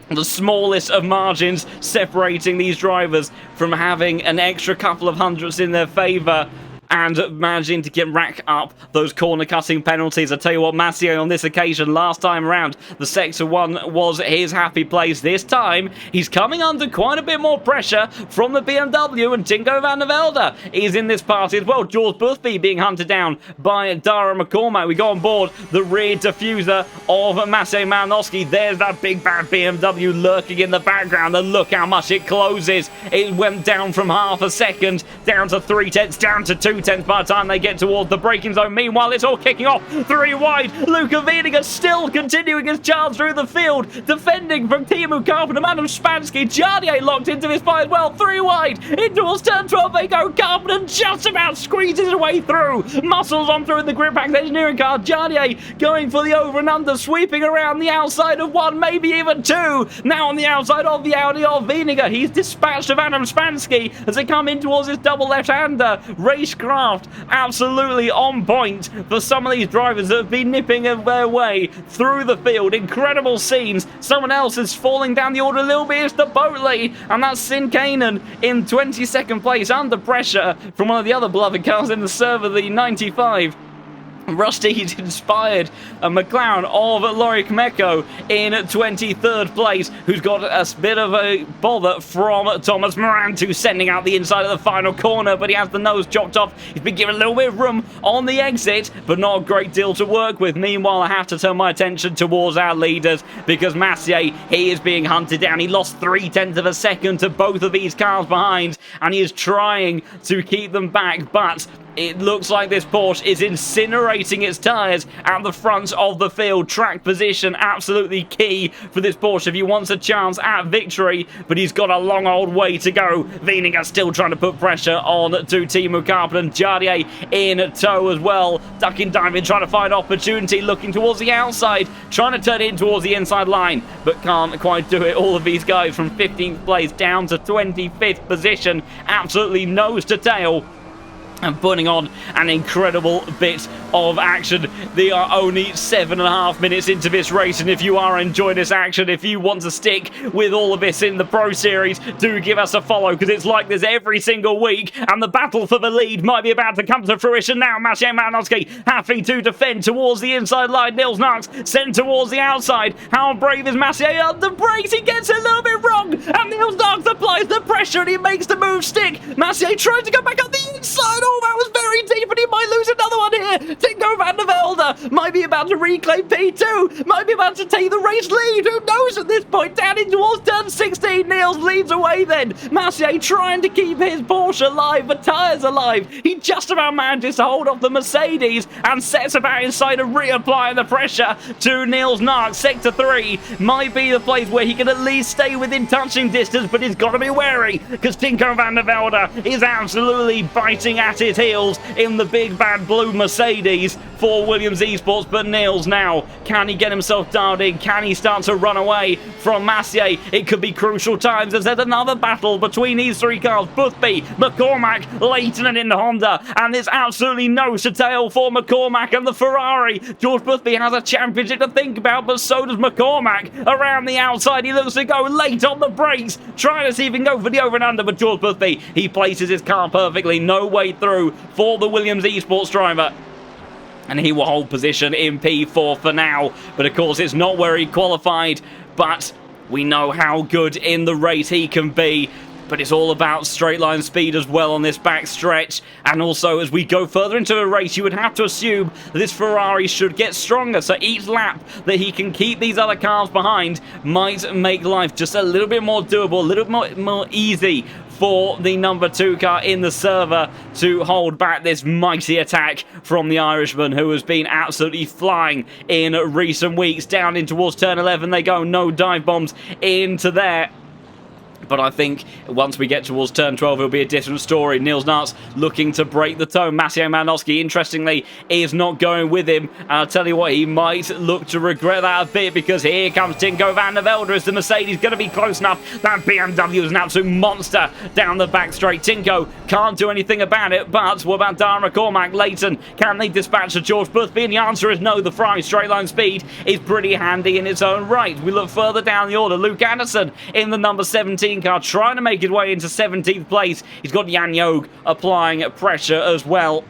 The smallest of margins separating these drivers from having an extra couple of hundredths in their favour and managing to rack up those corner cutting penalties. I tell you what, Maciej on this occasion, last time around, the Sector 1 was his happy place. This time, he's coming under quite a bit more pressure from the BMW, and Tinko van der Velde is in this party as well. George Boothby being hunted down by Dáire McCormack. We go on board the rear diffuser of Maciej Malinowski. There's that big bad BMW lurking in the background, and look how much it closes. It went down from half a second, down to 3/10, down to 2/10 by the time they get towards the braking zone. Meanwhile, it's all kicking off 3 wide. Luca Wieninger still continuing his charge through the field, defending from Teemu Carpenter. Adam Spansky, Jardier locked into this fight as well. 3 wide in towards turn 12 they go. Carpenter just about squeezes his way through. Muscles on through in the Grip Pack engineering car. Jardier going for the over and under, sweeping around the outside of 1, maybe even 2. Now on the outside of the Audi of Wieninger. He's dispatched of Adam Spansky as they come in towards his double left-hander. Racecraft absolutely on point for some of these drivers that have been nipping their way through the field. Incredible scenes. Someone else is falling down the order a little bit. It's the Boatley, and that's Sinkanen in 22nd place under pressure from one of the other beloved cars in the server, the 95. Rusty's inspired McLaren of Lorik Meko in 23rd place, who's got a bit of a bother from Thomas Morantau sending out the inside of the final corner, but he has the nose chopped off. He's been given a little bit of room on the exit, but not a great deal to work with. Meanwhile, I have to turn my attention towards our leaders because Maciej, he is being hunted down. He lost 3/10 of a second to both of these cars behind, and he is trying to keep them back, but it looks like this Porsche is incinerating its tyres at the front of the field. Track position absolutely key for this Porsche if he wants a chance at victory, but he's got a long old way to go. Wieninger still trying to put pressure on to Teemu Carpenter, and Jardier in tow as well. Ducking, diving, trying to find opportunity, looking towards the outside, trying to turn in towards the inside line, but can't quite do it. All of these guys from 15th place down to 25th position, absolutely nose to tail, and putting on an incredible bit of action. They are only 7.5 minutes into this race, and if you are enjoying this action, if you want to stick with all of this in the Pro Series, do give us a follow, because it's like this every single week, and the battle for the lead might be about to come to fruition now. Maciej Malinowski happy to defend towards the inside line. Niels Naert sent towards the outside. How brave is Maciej? Under brakes, he gets it a little bit wrong, and Niels Naert applies the pressure, and he makes the move stick. Maciej tries to go back up the inside. Oh, that was very deep, and he might lose another one here. Tinko van der Velde might be about to reclaim P2, might be about to take the race lead. Who knows at this point? Down in towards turn 16, Niels leads away then. Maciej trying to keep his Porsche alive, the tyres alive. He just about manages to hold off the Mercedes and sets about inside and reapplying the pressure to Niels Naert. Sector 3 might be the place where he can at least stay within touching distance, but he's got to be wary because Tinko van der Velde is absolutely biting at his heels in the big bad blue Mercedes for Williams Esports. But Niels now, can he get himself dialed in? Can he start to run away from Maciej? It could be crucial times as there's another battle between these three cars. Boothby, McCormack, Leighton in the Honda, and there's absolutely no tail for McCormack and the Ferrari. George Boothby has a championship to think about, but so does McCormack. Around the outside, he looks to go late on the brakes, trying to see if he can go for the over and under, but George Boothby, he places his car perfectly. No way through for the Williams Esports driver, and he will hold position in P4 for now. But of course, it's not where he qualified, but we know how good in the race he can be. but it's all about straight line speed as well on this back stretch. And also, as we go further into the race, you would have to assume that this Ferrari should get stronger. So each lap that he can keep these other cars behind might make life just a little bit more doable, a little bit more easy for the number 2 car in the server to hold back this mighty attack from the Irishman, who has been absolutely flying in recent weeks. Down in towards turn 11 they go, no dive bombs into there. But I think once we get towards turn 12, it'll be a different story. Niels Nartz looking to break the tone. Maciej Malnowski, interestingly, is not going with him. And I'll tell you what, he might look to regret that a bit, because here comes Tinko van der Velde. Is the Mercedes going to be close enough? That BMW is an absolute monster down the back straight. Tinko can't do anything about it, but what about Dáire McCormack? Leighton, can they dispatch a George Boothby? And the answer is no. The Ferrari straight line speed is pretty handy in its own right. We look further down the order. Luke Anderson in the number 17 car, trying to make his way into 17th place. He's got Jan Jog applying pressure as well,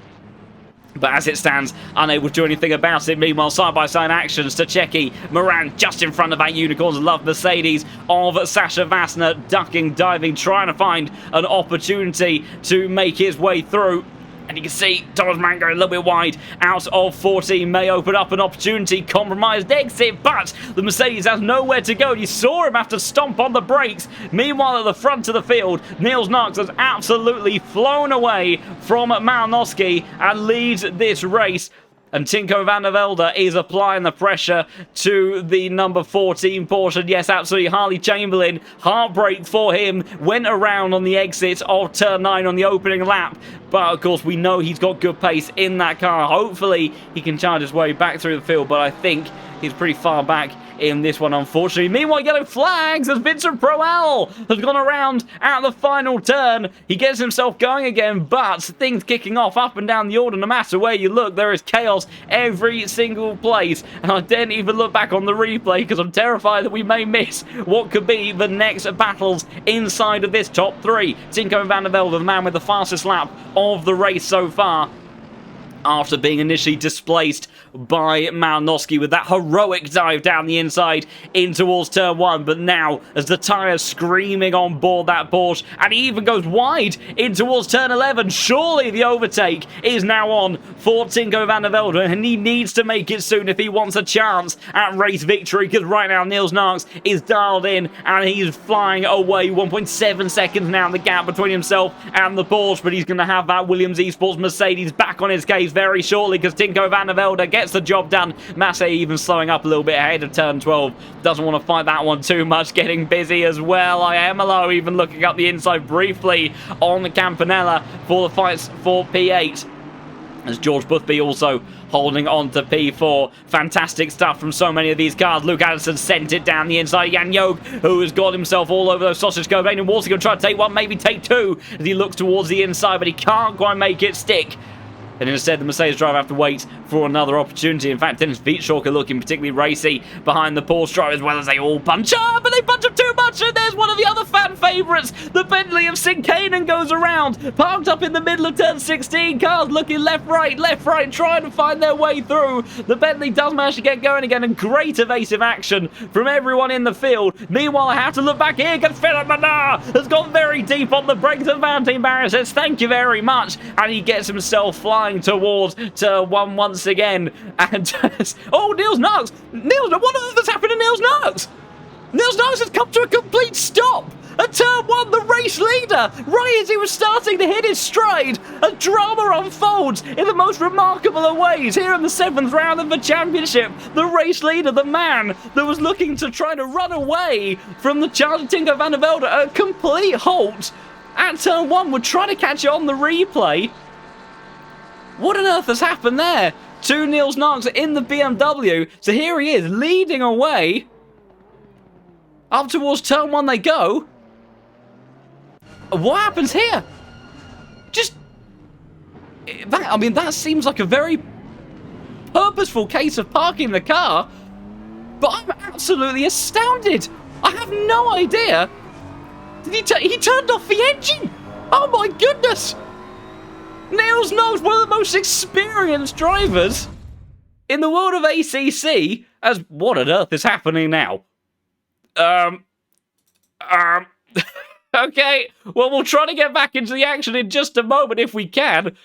but as it stands, unable to do anything about it. Meanwhile, side-by-side actions. Stachecki, Moran just in front of that Unicorns Love Mercedes of Sasha Vassner, ducking, diving, trying to find an opportunity to make his way through. And you can see Thomas Mann going a little bit wide out of 14. May open up an opportunity, compromised exit, but the Mercedes has nowhere to go. You saw him have to stomp on the brakes. Meanwhile, at the front of the field, Niels Nartz has absolutely flown away from Malnowski and leads this race. And Tinko van der Velde is applying the pressure to the number 14 Porsche. Yes, absolutely. Harley Chamberlain, heartbreak for him, went around on the exit of turn 9 on the opening lap. But, of course, we know he's got good pace in that car. Hopefully, he can charge his way back through the field, but I think he's pretty far back in this one, unfortunately. Meanwhile, yellow flags as Vincent Proal has gone around at the final turn. He gets himself going again, but things kicking off up and down the order. No matter where you look, there is chaos every single place. And I didn't even look back on the replay because I'm terrified that we may miss what could be the next battles inside of this top 3. Tinko van der Velde, the man with the fastest lap of the race so far, after being initially displaced by Malnowski with that heroic dive down the inside in towards turn 1. But now, as the tyres screaming on board that Porsche, and he even goes wide in towards turn 11, surely the overtake is now on for Tinko van der Velde, and he needs to make it soon if he wants a chance at race victory, because right now Niels Nartz is dialed in, and he's flying away. 1.7 seconds now, the gap between himself and the Porsche, but he's going to have that Williams Esports Mercedes back on his case very shortly, because Tinko van der Velde gets the job done. Massey even slowing up a little bit ahead of turn 12. Doesn't want to fight that one too much. Getting busy as well. Iamalo even looking up the inside briefly on the Campanella for the fights for P8. As George Boothby also holding on to P4. Fantastic stuff from so many of these cars. Luke Anderson sent it down the inside. Jan Jog, who has got himself all over those sausage curves. Aiden Walter going to try to take one, maybe take two, as he looks towards the inside, but he can't quite make it stick. And instead, the Mercedes driver have to wait for another opportunity. In fact, Dennis Vietschorker looking particularly racy behind the Porsche driver, as well as they all bunch up, but they bunch up too much, and there's one of the other fan favourites. The Bentley of Sinkanen goes around, parked up in the middle of turn 16. Cars looking left, right, trying to find their way through. The Bentley does manage to get going again, and great evasive action from everyone in the field. Meanwhile, I have to look back here, because Philip Manard has gone very deep on the brakes, and Valentin Barrier says thank you very much, and he gets himself flying towards turn 1 once again. And oh, Niels Nartz! What on earth has happened to Niels Nartz? Niels Nartz has come to a complete stop at turn 1, the race leader, right as he was starting to hit his stride. A drama unfolds in the most remarkable of ways here in the 7th round of the championship. The race leader, the man that was looking to try to run away from the charge of Tinko van der Velde, a complete halt at turn 1. We're trying to catch it on the replay. What on earth has happened there to Niels Nartz in the BMW? So here he is, leading away. Up towards turn 1 they go. What happens here? That seems like a very purposeful case of parking the car. But I'm absolutely astounded. I have no idea. He turned off the engine. Oh my goodness. Niels Nartz, one of the most experienced drivers in the world of ACC, as what on earth is happening now? Okay, well, we'll try to get back into the action in just a moment if we can.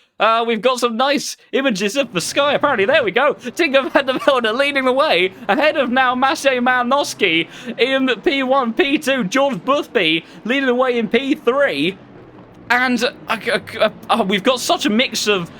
We've got some nice images of the sky, apparently. There we go. Tinker Van der Velde leading the way, ahead of now Maciej Malnowski in P1, P2, George Boothby leading the way in P3. And we've got such a mix of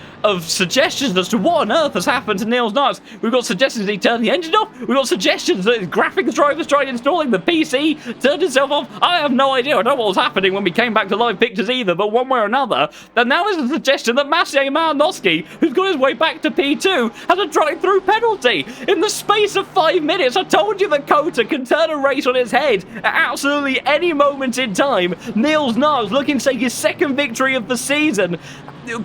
suggestions as to what on earth has happened to Niels Knox. We've got suggestions that he turned the engine off. We've got suggestions that his graphics drivers tried installing. The PC turned itself off. I have no idea. I don't know what was happening when we came back to live pictures either, but one way or another. And now there's a suggestion that Maciej Malnowski, who's got his way back to P2, has a drive-through penalty. In the space of 5 minutes, I told you that COTA can turn a race on its head at absolutely any moment in time. Niels Knox looking to take his second victory of the season.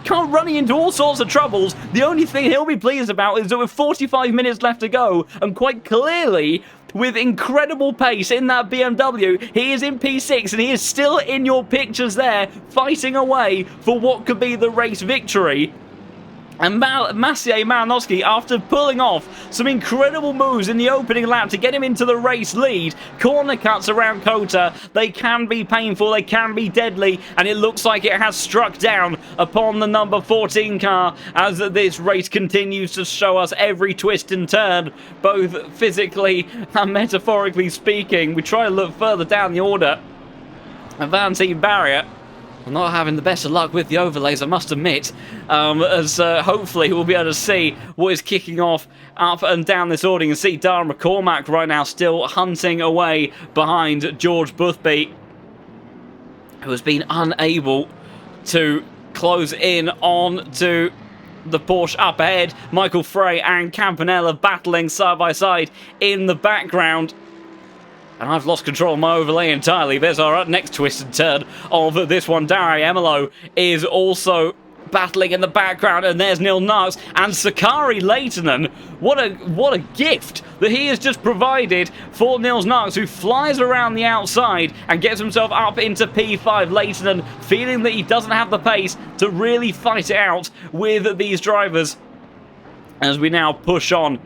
Running into all sorts of troubles. The only thing he'll be pleased about is that with 45 minutes left to go, and quite clearly with incredible pace in that BMW, he is in P6 and he is still in your pictures there, fighting away for what could be the race victory. And Maciej Malnowski, after pulling off some incredible moves in the opening lap to get him into the race lead, corner cuts around COTA, they can be painful, they can be deadly, and it looks like it has struck down upon the number 14 car as this race continues to show us every twist and turn, both physically and metaphorically speaking. We try to look further down the order. Valentine Barrier, I'm not having the best of luck with the overlays, I must admit, as hopefully we'll be able to see what is kicking off up and down this order. You can see Dáire McCormack right now still hunting away behind George Boothby, who has been unable to close in on to the Porsche up ahead. Michael Frey and Campanella battling side by side in the background. And I've lost control of my overlay entirely. There's our next twist and turn of this one. Dáire Emelo is also battling in the background, and there's Niels Knox and Sakari Lehtinen. What a gift that he has just provided for Niels Knox, who flies around the outside and gets himself up into P5. Lehtinen feeling that he doesn't have the pace to really fight it out with these drivers as we now push on.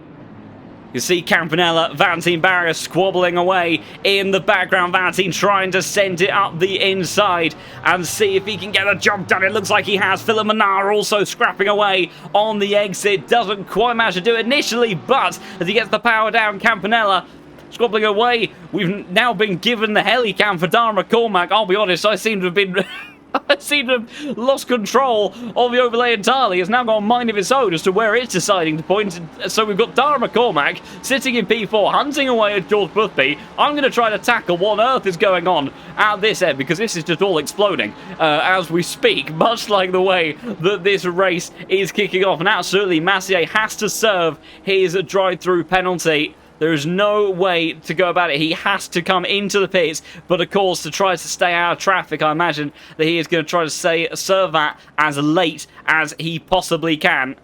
You see Campanella, Valentine Barrier squabbling away in the background. Valentine trying to send it up the inside and see if he can get a job done. It looks like he has. Philip Manara also scrapping away on the exit. Doesn't quite manage to do it initially, but as he gets the power down, Campanella squabbling away. We've now been given the helicam for Dáire McCormack. I'll be honest, I seem to have been... I seem to have lost control of the overlay entirely. It's now got a mind of its own as to where it's deciding to point. So we've got Dáire McCormack sitting in P4, hunting away at George Boothby. I'm going to try to tackle what on earth is going on at this end, because this is just all exploding as we speak, much like the way that this race is kicking off. And absolutely, Maciej has to serve his drive-through penalty. There is no way to go about it. He has to come into the pits, but of course, to try to stay out of traffic, I imagine that he is going to try to serve that as late as he possibly can.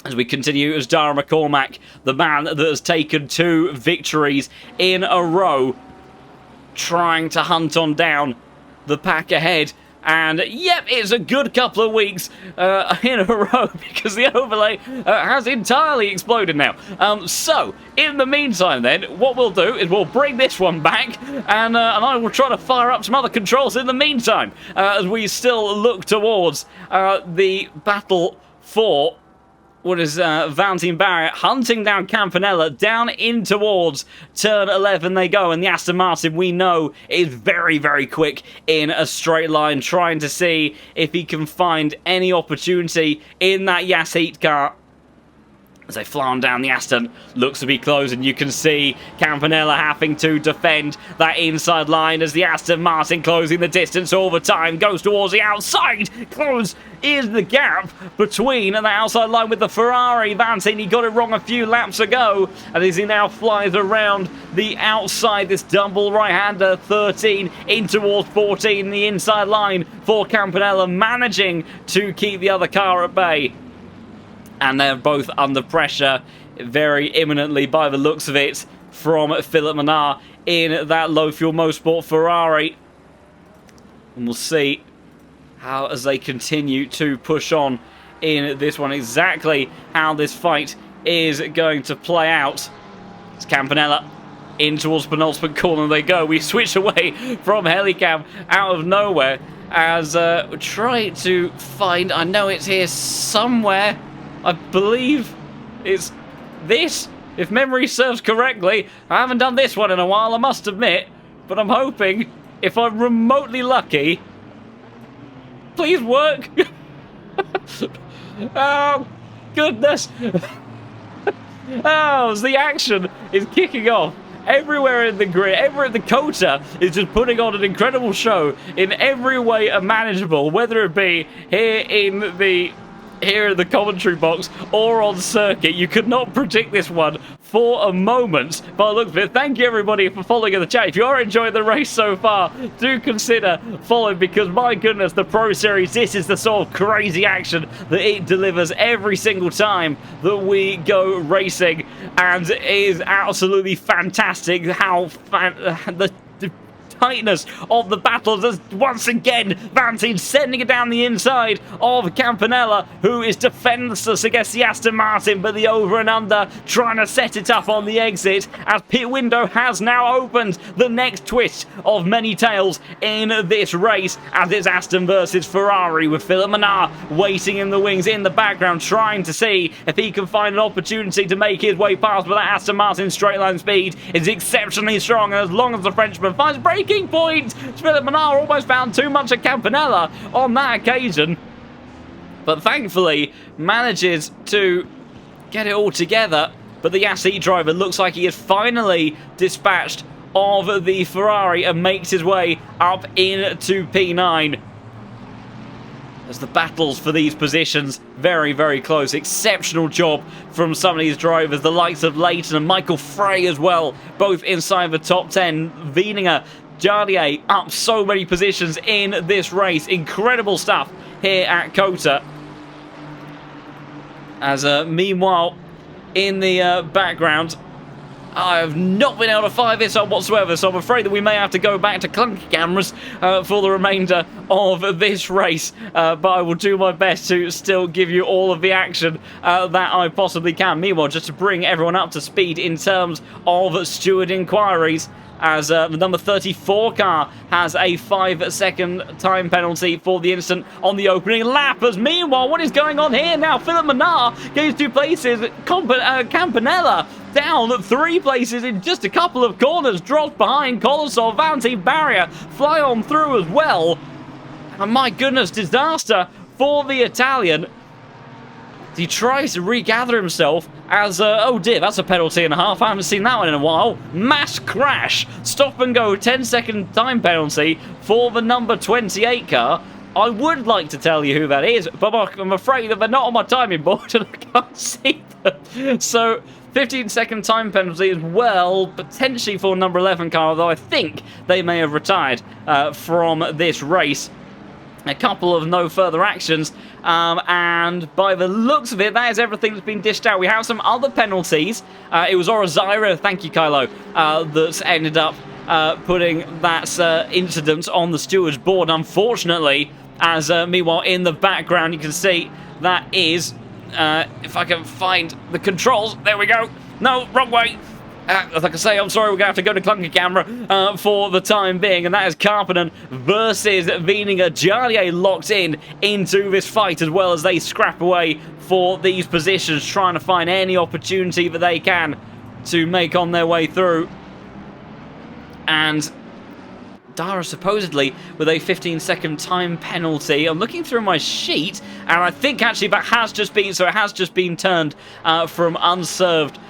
As we continue, as Dáire McCormack, the man that has taken 2 victories in a row, trying to hunt on down the pack ahead. And yep, it's a good couple of weeks in a row, because the overlay has entirely exploded now. So, in the meantime then, what we'll do is we'll bring this one back, and I will try to fire up some other controls in the meantime, as we still look towards the battle for... what is Valentine Barrier hunting down Campanella down in towards turn 11 they go, and the Aston Martin we know is very, very quick in a straight line, trying to see if he can find any opportunity in that Yas Heat car. As they fly on down, the Aston looks to be closing. You can see Campanella having to defend that inside line as the Aston Martin closing the distance all the time. Goes towards the outside. Close is the gap between the outside line with the Ferrari. Valentine, he got it wrong a few laps ago. And as he now flies around the outside, this double right-hander, 13 in towards 14, the inside line for Campanella, managing to keep the other car at bay. And they're both under pressure very imminently by the looks of it from Philip Manara in that Low Fuel Motorsport Ferrari. And we'll see how, as they continue to push on in this one, exactly how this fight is going to play out. As Campanella in towards penultimate corner they go. We switch away from Helicam out of nowhere as try to find, I know it's here somewhere, I believe it's this, if memory serves correctly. I haven't done this one in a while, I must admit, but I'm hoping, if I'm remotely lucky, please work. Oh, goodness. Oh, the action is kicking off everywhere in the grid. The COTA is just putting on an incredible show in every way imaginable, whether it be here in the commentary box or on circuit. You could not predict this one for a moment by the looks of it. Thank you everybody for following in the chat. If you are enjoying the race so far, do consider following, because my goodness, the Pro Series, this is the sort of crazy action that it delivers every single time that we go racing, and it is absolutely fantastic how the tightness of the battles as once again Vantine sending it down the inside of Campanella, who is defenseless against the Aston Martin, but the over and under trying to set it up on the exit as pit window has now opened. The next twist of many tales in this race as it's Aston versus Ferrari, with Philip Mannar waiting in the wings in the background, trying to see if he can find an opportunity to make his way past, but that Aston Martin straight line speed is exceptionally strong, and as long as the Frenchman finds braking point, Philip Mannar almost found too much of Campanella on that occasion, but thankfully manages to get it all together. But the Yassi driver looks like he is finally dispatched of the Ferrari and makes his way up into P9. As the battles for these positions very, very close. Exceptional job from some of these drivers, the likes of Leighton and Michael Frey as well, both inside the top 10. Wieninger, Jardier up so many positions in this race. Incredible stuff here at COTA. As meanwhile, in the background, I have not been able to fire this up whatsoever, so I'm afraid that we may have to go back to clunky cameras for the remainder of this race. But I will do my best to still give you all of the action that I possibly can. Meanwhile, just to bring everyone up to speed in terms of steward inquiries, as the number 34 car has a 5-second time penalty for the incident on the opening lap. As meanwhile, what is going on here now? Philip Mannar gains 2 places. Campanella down 3 places in just a couple of corners. Drops behind Colosov. Vantine barrier fly on through as well. And my goodness, disaster for the Italian. He tries to regather himself as, oh dear, that's a penalty and a half. I haven't seen that one in a while. Mass crash. Stop and go 10-second time penalty for the number 28 car. I would like to tell you who that is, but I'm afraid that they're not on my timing board and I can't see them. So 15-second time penalty as well, potentially for number 11 car, although I think they may have retired from this race. A couple of no further actions, and by the looks of it, that is everything that's been dished out. We have some other penalties. It was Orozaira, thank you Kylo, that's ended up putting that incident on the steward's board, unfortunately, as meanwhile in the background you can see that is, if I can find the controls, there we go, no, wrong way. Like I say, I'm sorry, we're going to have to go to clunky camera for the time being, and that is Karppinen versus Wieninger. Jardier locked into this fight as well as they scrap away for these positions, trying to find any opportunity that they can to make on their way through. And Dáire supposedly with a 15-second time penalty. I'm looking through my sheet, and I think actually that has just been, so it has just been turned from unserved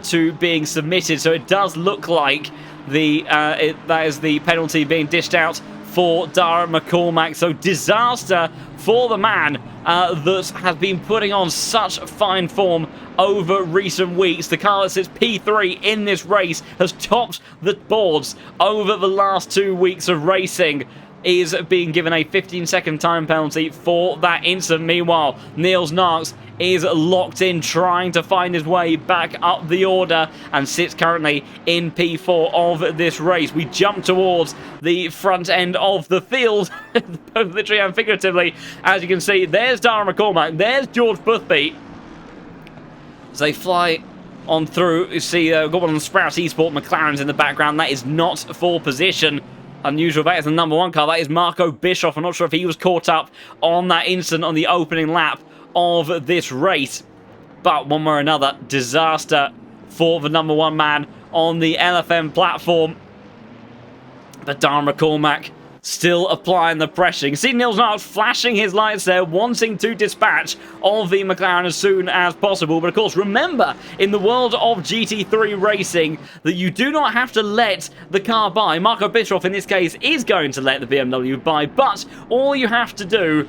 to being submitted, so it does look like that is the penalty being dished out for Dáire McCormack. So disaster for the man that has been putting on such fine form over recent weeks. The car that sits P3 in this race has topped the boards over the last 2 weeks of racing. Is being given a 15-second time penalty for that incident. Meanwhile, Niels Narks is locked in, trying to find his way back up the order, and sits currently in P4 of this race. We jump towards the front end of the field, both literally and figuratively. As you can see, there's Dáire McCormack, there's George Boothby. As they fly on through. You see, got one on the Sprout Esport McLaren's in the background. That is not for position. Unusual. That is the number 1 car. That is Marco Bischoff. I'm not sure if he was caught up on that incident on the opening lap of this race. But one way or another, disaster for the number 1 man on the LFM platform. But Dáire McCormack still applying the pressure. You can see Nils Narks flashing his lights there, wanting to dispatch of the McLaren as soon as possible. But of course, remember, in the world of GT3 racing, that you do not have to let the car by. Marco Bischoff, in this case, is going to let the BMW by, but all you have to do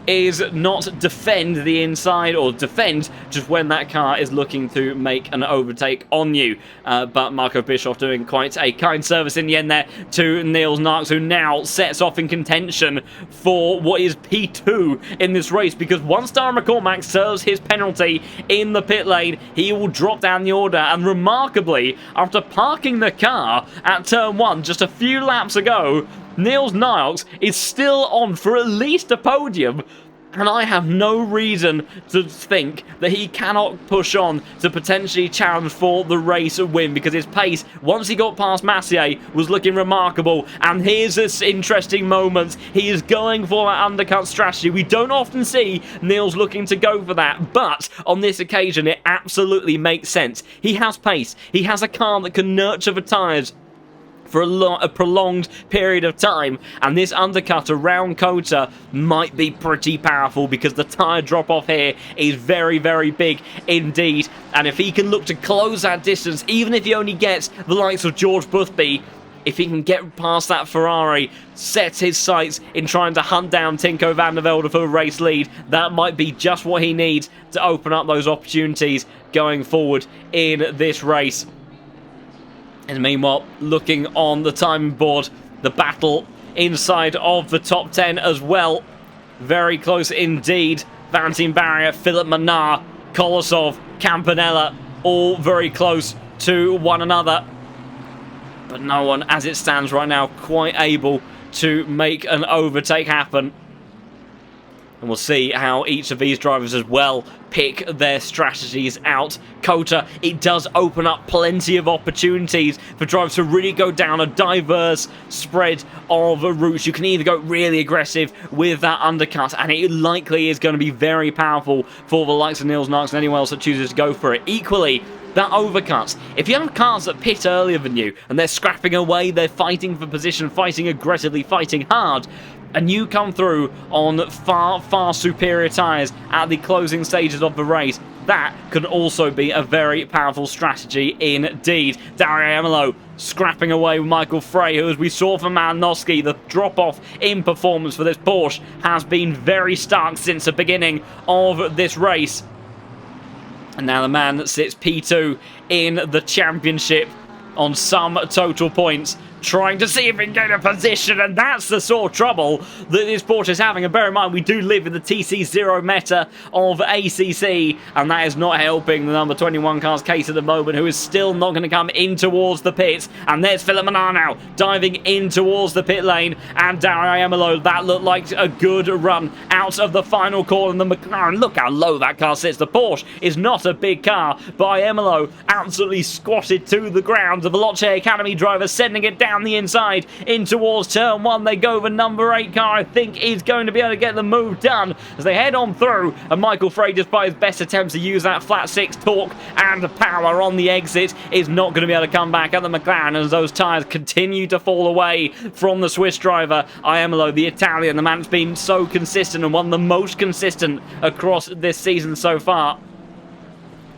is not defend the inside, or defend just when that car is looking to make an overtake on you. But Marco Bischoff doing quite a kind service in the end there to Nils Narks, who now sets off in contention for what is P2 in this race, because once Dáire McCormack serves his penalty in the pit lane, he will drop down the order. And remarkably, after parking the car at turn 1 just a few laps ago, Nils Narks is still on for at least a podium, and I have no reason to think that he cannot push on to potentially challenge for the race win, because his pace, once he got past Massier, was looking remarkable. And here's this interesting moment. He is going for that undercut strategy. We don't often see Nils looking to go for that, but on this occasion it absolutely makes sense. He has pace. He has a car that can nurture the tyres for a prolonged period of time, and this undercut around COTA might be pretty powerful, because the tyre drop off here is very, very big indeed. And if he can look to close that distance, even if he only gets the likes of George Boothby, if he can get past that Ferrari, sets his sights in trying to hunt down Tinko van der Velde for the race lead, that might be just what he needs to open up those opportunities going forward in this race. And meanwhile, looking on the timing board, the battle inside of the top 10 as well. Very close indeed. Valentin Barrier, Philip Mannar, Kolosov, Campanella, all very close to one another. But no one, as it stands right now, quite able to make an overtake happen. And we'll see how each of these drivers as well pick their strategies out. COTA, it does open up plenty of opportunities for drivers to really go down a diverse spread of routes. You can either go really aggressive with that undercut, and it likely is going to be very powerful for the likes of Nils Narks and anyone else that chooses to go for it. Equally, that overcuts. If you have cars that pit earlier than you, and they're scrapping away, they're fighting for position, fighting aggressively, fighting hard, and you come through on far, far superior tyres at the closing stages of the race, that can also be a very powerful strategy indeed. Dáire McCormack scrapping away with Michael Frey, who, as we saw from Malinowski, the drop-off in performance for this Porsche has been very stark since the beginning of this race. And now the man that sits P2 in the championship on some total points, trying to see if he can get a position, and that's the sort of trouble that this Porsche is having. And bear in mind, we do live in the TC0 meta of ACC, and that is not helping the number 21 car's case at the moment, who is still not going to come in towards the pits. And there's Philip Mannar now, diving in towards the pit lane, and Dáire McCormack, that looked like a good run out of the final corner. And the McLaren, look how low that car sits. The Porsche is not a big car, but McCormack absolutely squatted to the ground. The Veloce Academy driver sending it down the inside in towards turn 1. They go. The number 8 car, I think, is going to be able to get the move done as they head on through, and Michael Frey, despite his best attempts to use that flat 6 torque and power on the exit, is not going to be able to come back at the McLaren as those tyres continue to fall away from the Swiss driver. McCormack, the Italian, the man that's been so consistent and one of the most consistent across this season so far,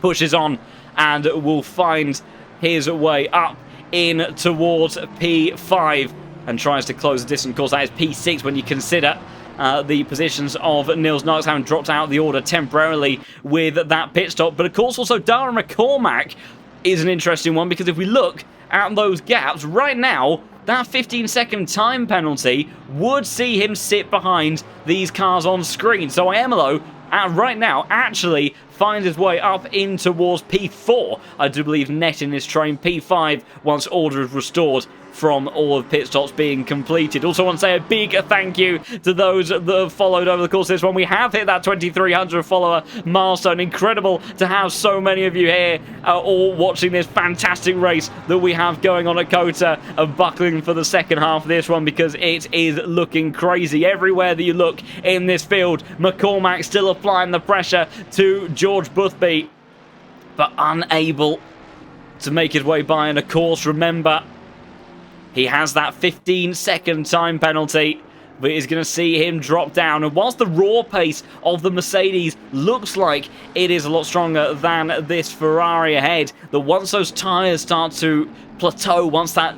pushes on and will find his way up in towards P5 and tries to close the distance. Of course, that is P6 when you consider the positions of Nils Narks having dropped out of the order temporarily with that pit stop. But of course, also Dáire McCormack is an interesting one, because if we look at those gaps right now, that 15-second time penalty would see him sit behind these cars on screen. So McCormack right now actually finds his way up in towards P4, I do believe, net in this train. P5 once order is restored. from all of pit stops being completed. Also want to say a big thank you to those that have followed over the course of this one. We have hit that 2,300 follower milestone. Incredible to have so many of you here all watching this fantastic race that we have going on at COTA and buckling for the second half of this one, because it is looking crazy everywhere that you look in this field. McCormack still applying the pressure to George Boothby, but unable to make his way by. And of course, remember, he has that 15-second time penalty, but is going to see him drop down. And whilst the raw pace of the Mercedes looks like it is a lot stronger than this Ferrari ahead, that once those tyres start to plateau, once that,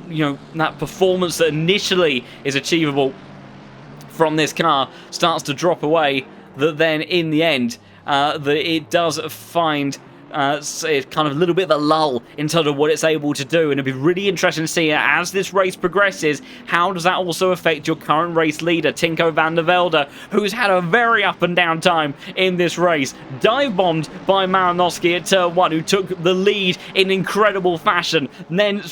that performance that initially is achievable from this car starts to drop away, that then in the end, that it does find it's kind of a little bit of a lull in terms of what it's able to do. And it'll be really interesting to see as this race progresses, how does that also affect your current race leader, Tinko van der Velde, who's had a very up and down time in this race. Dive bombed by Maranowski at turn 1, who took the lead in incredible fashion. And then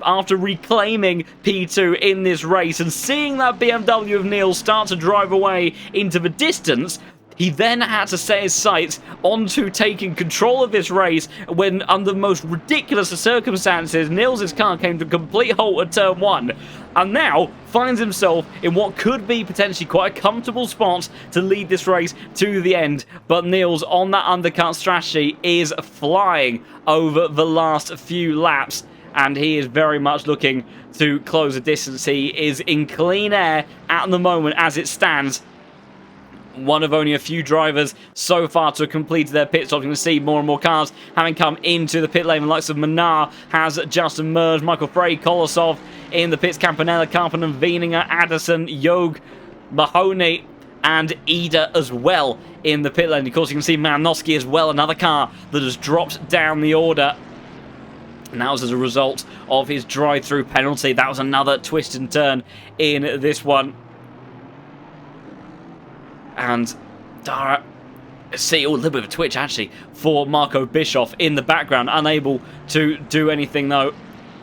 after reclaiming P2 in this race and seeing that BMW of Niels start to drive away into the distance, he then had to set his sights onto taking control of this race when, under the most ridiculous of circumstances, Niels' car came to a complete halt at turn 1, and now finds himself in what could be potentially quite a comfortable spot to lead this race to the end. But Niels, on that undercut strategy, is flying over the last few laps, and he is very much looking to close the distance. He is in clean air at the moment as it stands. One of only a few drivers so far to have completed their pit stops. You can see more and more cars having come into the pit lane. The likes of Manar has just emerged. Michael Frey, Kolosov in the pits. Campanella, Karpinen, Wieninger, Addison, Yog, Mahoney, and Ida as well in the pit lane. Of course, you can see Maranowski as well, another car that has dropped down the order. And that was as a result of his drive-through penalty. That was another twist and turn in this one. And Dáire, see, a little bit of a twitch actually for Marco Bischoff in the background, unable to do anything though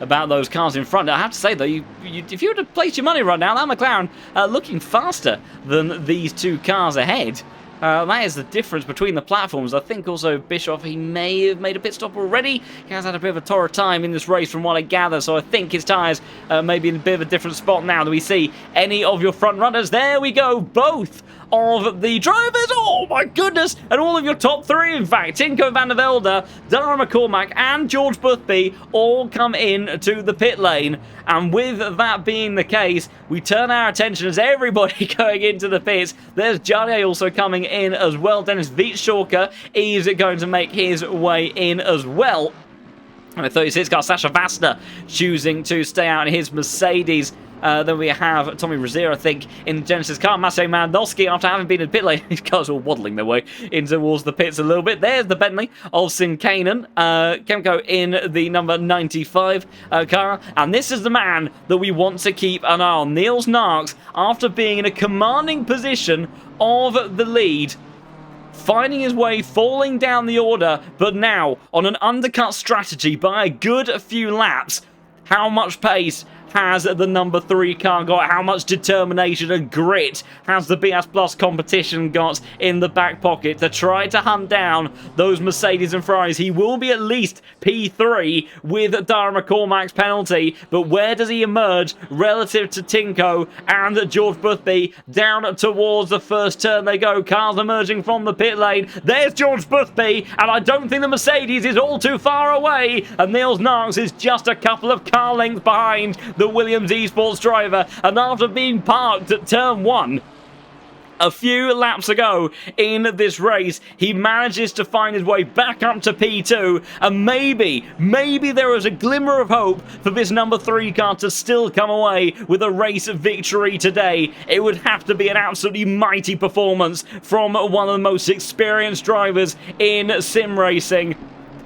about those cars in front. I have to say though, if you were to place your money right now, that McLaren looking faster than these two cars ahead. That is the difference between the platforms. I think also Bischoff, he may have made a pit stop already. He has had a bit of a torrid time in this race from what I gather, so I think his tyres may be in a bit of a different spot now. Do we see any of your front runners? There we go, both of the drivers, oh my goodness, and all of your top three, in fact, Tinko van der Velde, Dáire McCormack and George Boothby all come in to the pit lane. And with that being the case, we turn our attention as everybody going into the pits. There's Jalier also coming in as well. Dennis Wietschorker is going to make his way in as well. And a 36 car, Sasha Vasta choosing to stay out in his Mercedes. Then we have Tommy Rozier, I think, in the Genesis car. Maciej Maranowski, after having been in pit lane, these cars are waddling their way in towards the pits a little bit. There's the Bentley of Sinkanen. Kemko in the number 95 car. And this is the man that we want to keep an eye on. Niels Narks, after being in a commanding position of the lead, finding his way, falling down the order, but now on an undercut strategy by a good few laps. How much pace has the number 3 car got? How much determination and grit has the BS Plus competition got in the back pocket to try to hunt down those Mercedes and Ferraris? He will be at least P3 with Dáire McCormack's penalty, but where does he emerge relative to Tinko and George Boothby? Down towards the first turn they go. Cars emerging from the pit lane. There's George Boothby, and I don't think the Mercedes is all too far away, and Niels Narks is just a couple of car lengths behind the Williams Esports driver. And after being parked at turn 1 a few laps ago in this race, he manages to find his way back up to P2, and maybe there is a glimmer of hope for this number 3 car to still come away with a race victory today. It would have to be an absolutely mighty performance from one of the most experienced drivers in sim racing,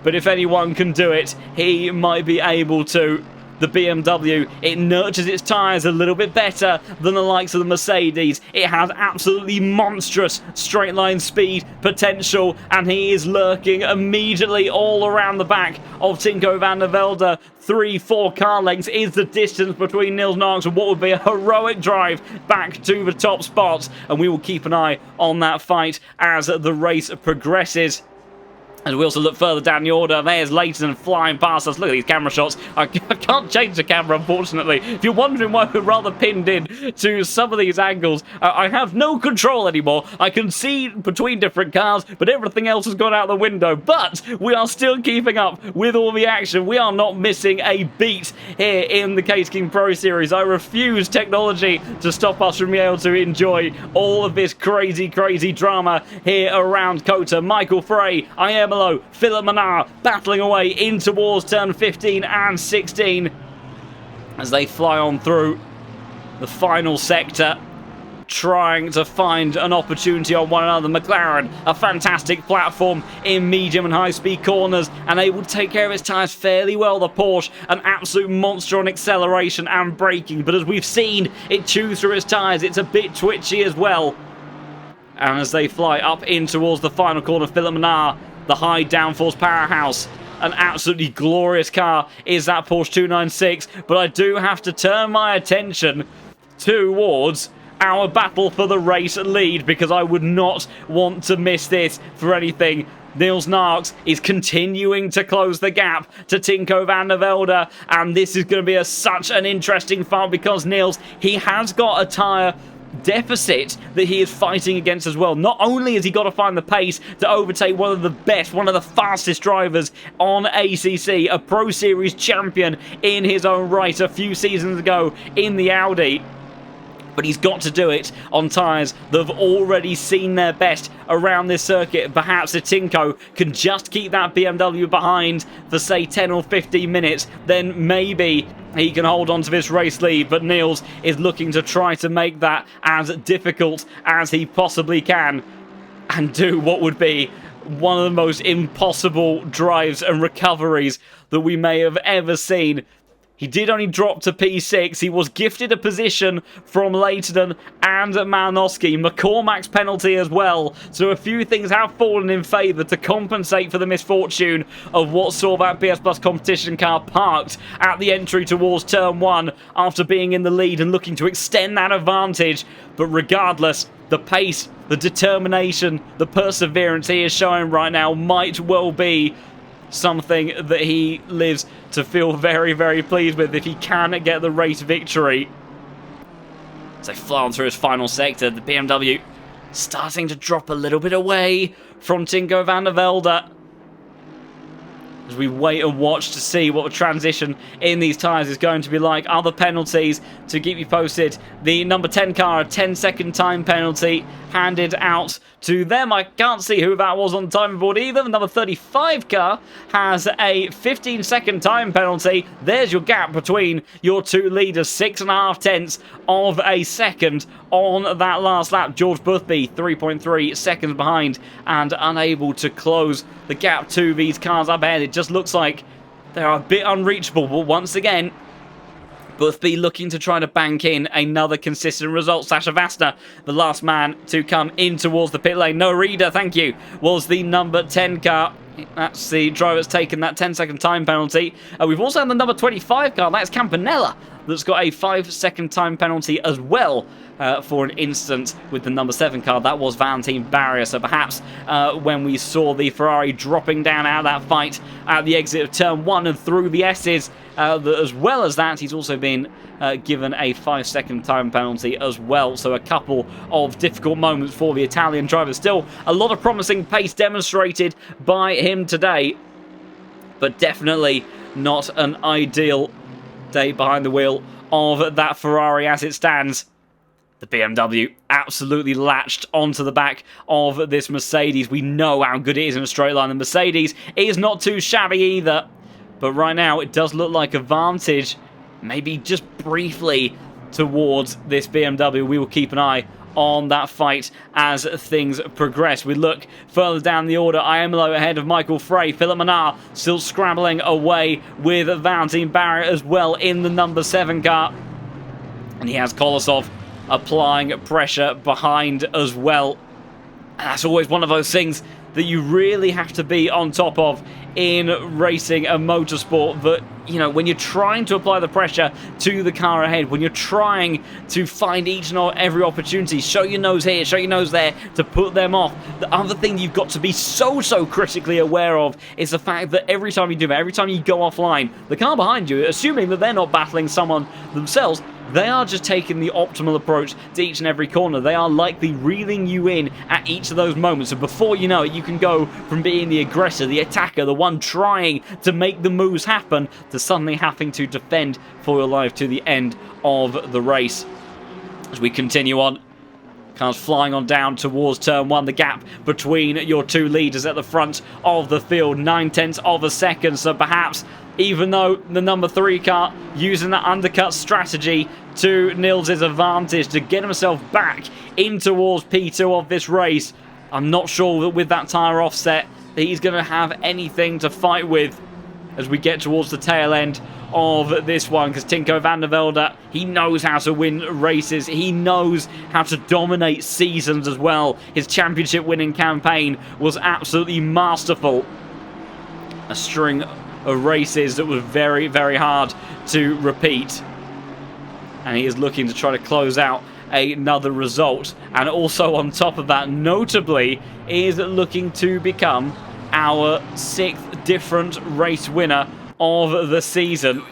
but if anyone can do it, he might be able to. the BMW. It nurtures its tyres a little bit better than the likes of the Mercedes. It has absolutely monstrous straight line speed potential, and he is lurking immediately all around the back of Tinko van der Velde. 3-4 car lengths is the distance between Niels Narks and what would be a heroic drive back to the top spots, and we will keep an eye on that fight as the race progresses. As we also look further down the order, there's Leighton flying past us. Look at these camera shots. I can't change the camera, unfortunately. If you're wondering why we're rather pinned in to some of these angles, I have no control anymore. I can see between different cars, but everything else has gone out the window. But we are still keeping up with all the action. We are not missing a beat here in the Case King Pro Series. I refuse technology to stop us from being able to enjoy all of this crazy, crazy drama here around COTA. Michael Frey, I am below. Philip Manar battling away in towards turn 15 and 16 as they fly on through the final sector, trying to find an opportunity on one another. McLaren, a fantastic platform in medium and high speed corners and able to take care of its tyres fairly well. The Porsche, an absolute monster on acceleration and braking, but as we've seen, it chews through its tyres. It's a bit twitchy as well. And as they fly up in towards the final corner, Philip Manar, the high downforce powerhouse, an absolutely glorious car is that Porsche 296, but I do have to turn my attention towards our battle for the race lead because I would not want to miss this for anything. Niels Narks is continuing to close the gap to Tinko van der Velde, and this is going to be such an interesting fight because Niels, he has got a tyre deficit that he is fighting against as well. Not only has he got to find the pace to overtake one of the best, one of the fastest drivers on ACC, a Pro Series champion in his own right a few seasons ago in the Audi, but he's got to do it on tyres that have already seen their best around this circuit. Perhaps if Tinko can just keep that BMW behind for, say, 10 or 15 minutes, then maybe he can hold on to this race lead. But Niels is looking to try to make that as difficult as he possibly can and do what would be one of the most impossible drives and recoveries that we may have ever seen. He did only drop to P6. He was gifted a position from Leighton and Malinowski. McCormack's penalty as well. So a few things have fallen in favour to compensate for the misfortune of what saw that BS Plus competition car parked at the entry towards turn 1 after being in the lead and looking to extend that advantage. But regardless, the pace, the determination, the perseverance he is showing right now might well be something that he lives to feel very, very pleased with if he can get the race victory. As they fly on through his final sector, the BMW starting to drop a little bit away from Tinko van der Velde. As we wait and watch to see what the transition in these tyres is going to be like. Other penalties to keep you posted. The number 10 car, a 10-second time penalty handed out to them. I can't see who that was on the time board either. The number 35 car has a 15-second time penalty. There's your gap between your two leaders. 6.5 tenths of a second on that last lap. George Boothby 3.3 seconds behind and unable to close the gap to these cars up ahead. It just looks like they're a bit unreachable, but once again, Boothby looking to try to bank in another consistent result. Sasha Vasta, the last man to come in towards the pit lane. No reader, thank you, was the number 10 car. That's the driver that's taken that 10-second time penalty. We've also had the number 25 car, that's Campanella, that's got a 5-second time penalty as well for an instance with the number 7 car. That was Valentin Barrier, so perhaps when we saw the Ferrari dropping down out of that fight at the exit of turn 1 and through the S's, as well as that, he's also been given a 5-second time penalty as well. So a couple of difficult moments for the Italian driver. Still a lot of promising pace demonstrated by him today, but definitely not an ideal day behind the wheel of that Ferrari as it stands. The BMW absolutely latched onto the back of this Mercedes. We know how good it is in a straight line. The Mercedes is not too shabby either. But right now, it does look like a advantage, maybe just briefly, towards this BMW. We will keep an eye on that fight as things progress. We look further down the order. Iemolo ahead of Michael Frey. Philip Mannar still scrabbling away with Valentine Barrett as well in the number 7 car. And he has Kolosov applying pressure behind as well. And that's always one of those things that you really have to be on top of in racing and motorsport. That, you know, when you're trying to apply the pressure to the car ahead, when you're trying to find each and every opportunity, show your nose here, show your nose there, to put them off. The other thing you've got to be so critically aware of is the fact that every time you do that, every time you go offline, the car behind you, assuming that they're not battling someone themselves, they are just taking the optimal approach to each and every corner. They are likely reeling you in at each of those moments. And before you know it, you can go from being the aggressor, the attacker, the one trying to make the moves happen, to suddenly having to defend for your life to the end of the race. As we continue on, cars flying on down towards turn 1. The gap between your two leaders at the front of the field, 9/10 of a second. So perhaps, even though the number 3 car using that undercut strategy to Nils' advantage to get himself back in towards P2 of this race, I'm not sure that with that tyre offset that he's going to have anything to fight with as we get towards the tail end of this one, because Tinko van der Velde, he knows how to win races. He knows how to dominate seasons as well. His championship winning campaign was absolutely masterful. A string of races that was very hard to repeat. And he is looking to try to close out another result. And also on top of that, notably, is looking to become our 6th different race winner of the season.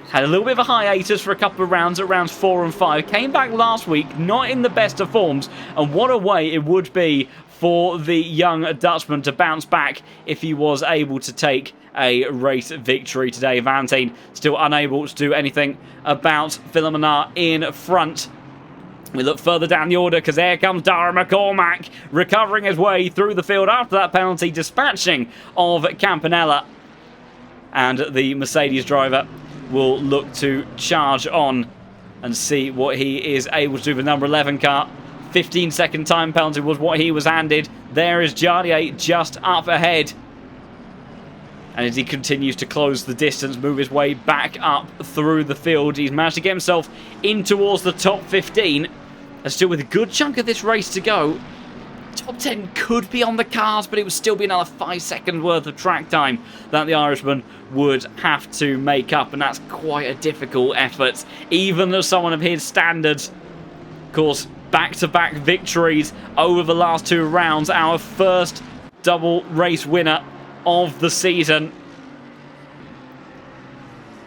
Had a little bit of a hiatus for a couple of rounds at rounds 4 and 5. Came back last week, not in the best of forms. And what a way it would be for the young Dutchman to bounce back if he was able to take a race victory today. Valentine still unable to do anything about Philip Mannar in front. We look further down the order because there comes Dáire McCormack recovering his way through the field after that penalty, dispatching of Campanella. And the Mercedes driver will look to charge on and see what he is able to do with number 11 car. 15-second time penalty was what he was handed. There is Jardier just up ahead. And as he continues to close the distance, move his way back up through the field, he's managed to get himself in towards the top 15. And still with a good chunk of this race to go. Top 10 could be on the cards, but it would still be another 5 seconds worth of track time that the Irishman would have to make up. And that's quite a difficult effort, even as someone of his standards. Of course, back-to-back victories over the last 2 rounds. Our first double race winner of the season.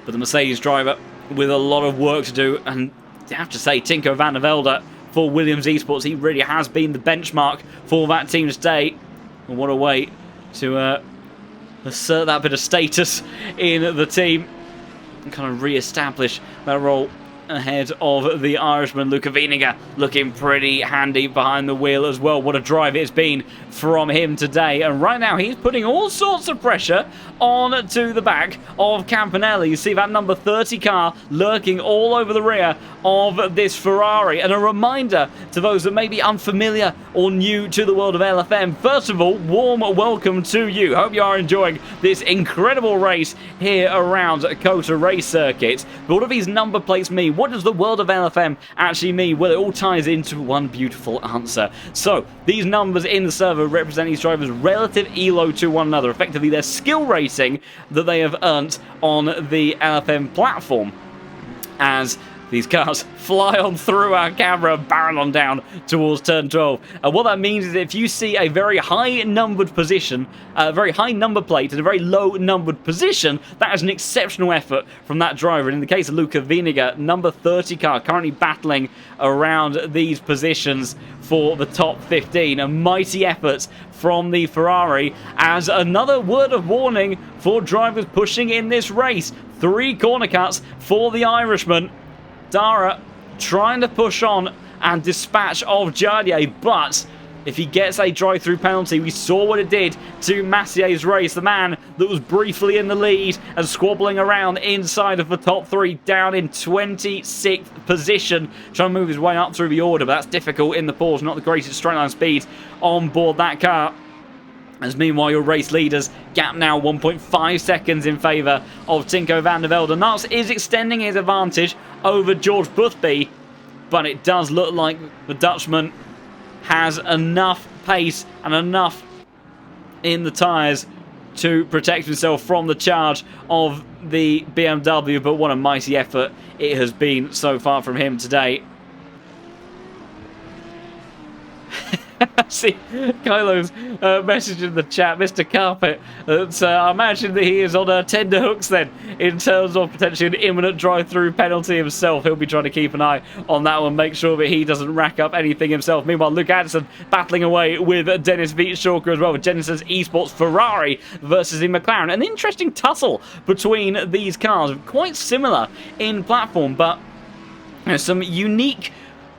But the Mercedes driver with a lot of work to do, and I have to say, Tinko van der Velde for Williams Esports, he really has been the benchmark for that team today. And what a way to assert that bit of status in the team and kind of re-establish that role ahead of the Irishman. Luca Vinegar looking pretty handy behind the wheel as well. What a drive it's been from him today. And right now he's putting all sorts of pressure on to the back of Campanella. You see that number 30 car lurking all over the rear of this Ferrari. And a reminder to those that may be unfamiliar or new to the world of LFM. First of all, warm welcome to you. Hope you are enjoying this incredible race here around COTA race circuit. But what do these number plates mean? What does the world of LFM actually mean? Well, it all ties into one beautiful answer. So, these numbers in the server represent these drivers' relative elo to one another. Effectively, their skill rating that they have earned on the LFM platform. As these cars fly on through our camera, barrel on down towards turn 12. And what that means is if you see a very high numbered position, a very high number plate in a very low numbered position, that is an exceptional effort from that driver. And in the case of Luca Vinegar, number 30 car currently battling around these positions for the top 15. A mighty effort from the Ferrari, as another word of warning for drivers pushing in this race. 3 corner cuts for the Irishman. Dáire trying to push on and dispatch of Jardier, but if he gets a drive-through penalty. We saw what it did to Massier's race, the man that was briefly in the lead and squabbling around inside of the top 3, down in 26th position, trying to move his way up through the order, but that's difficult in the Porsche, not the greatest straight line speed on board that car. As meanwhile, your race leaders gap now 1.5 seconds in favour of Tinko van der Velde. Nuts is extending his advantage over George Boothby, but it does look like the Dutchman has enough pace and enough in the tyres to protect himself from the charge of the BMW, but what a mighty effort it has been so far from him today. See, Kylo's message in the chat, Mr. Carpet, that I imagine that he is on tender hooks then, in terms of potentially an imminent drive-through penalty himself. He'll be trying to keep an eye on that one, make sure that he doesn't rack up anything himself. Meanwhile, Luke Addison battling away with Dennis Vietstalker as well, with Genesis Esports Ferrari versus the McLaren. An interesting tussle between these cars, quite similar in platform, but some unique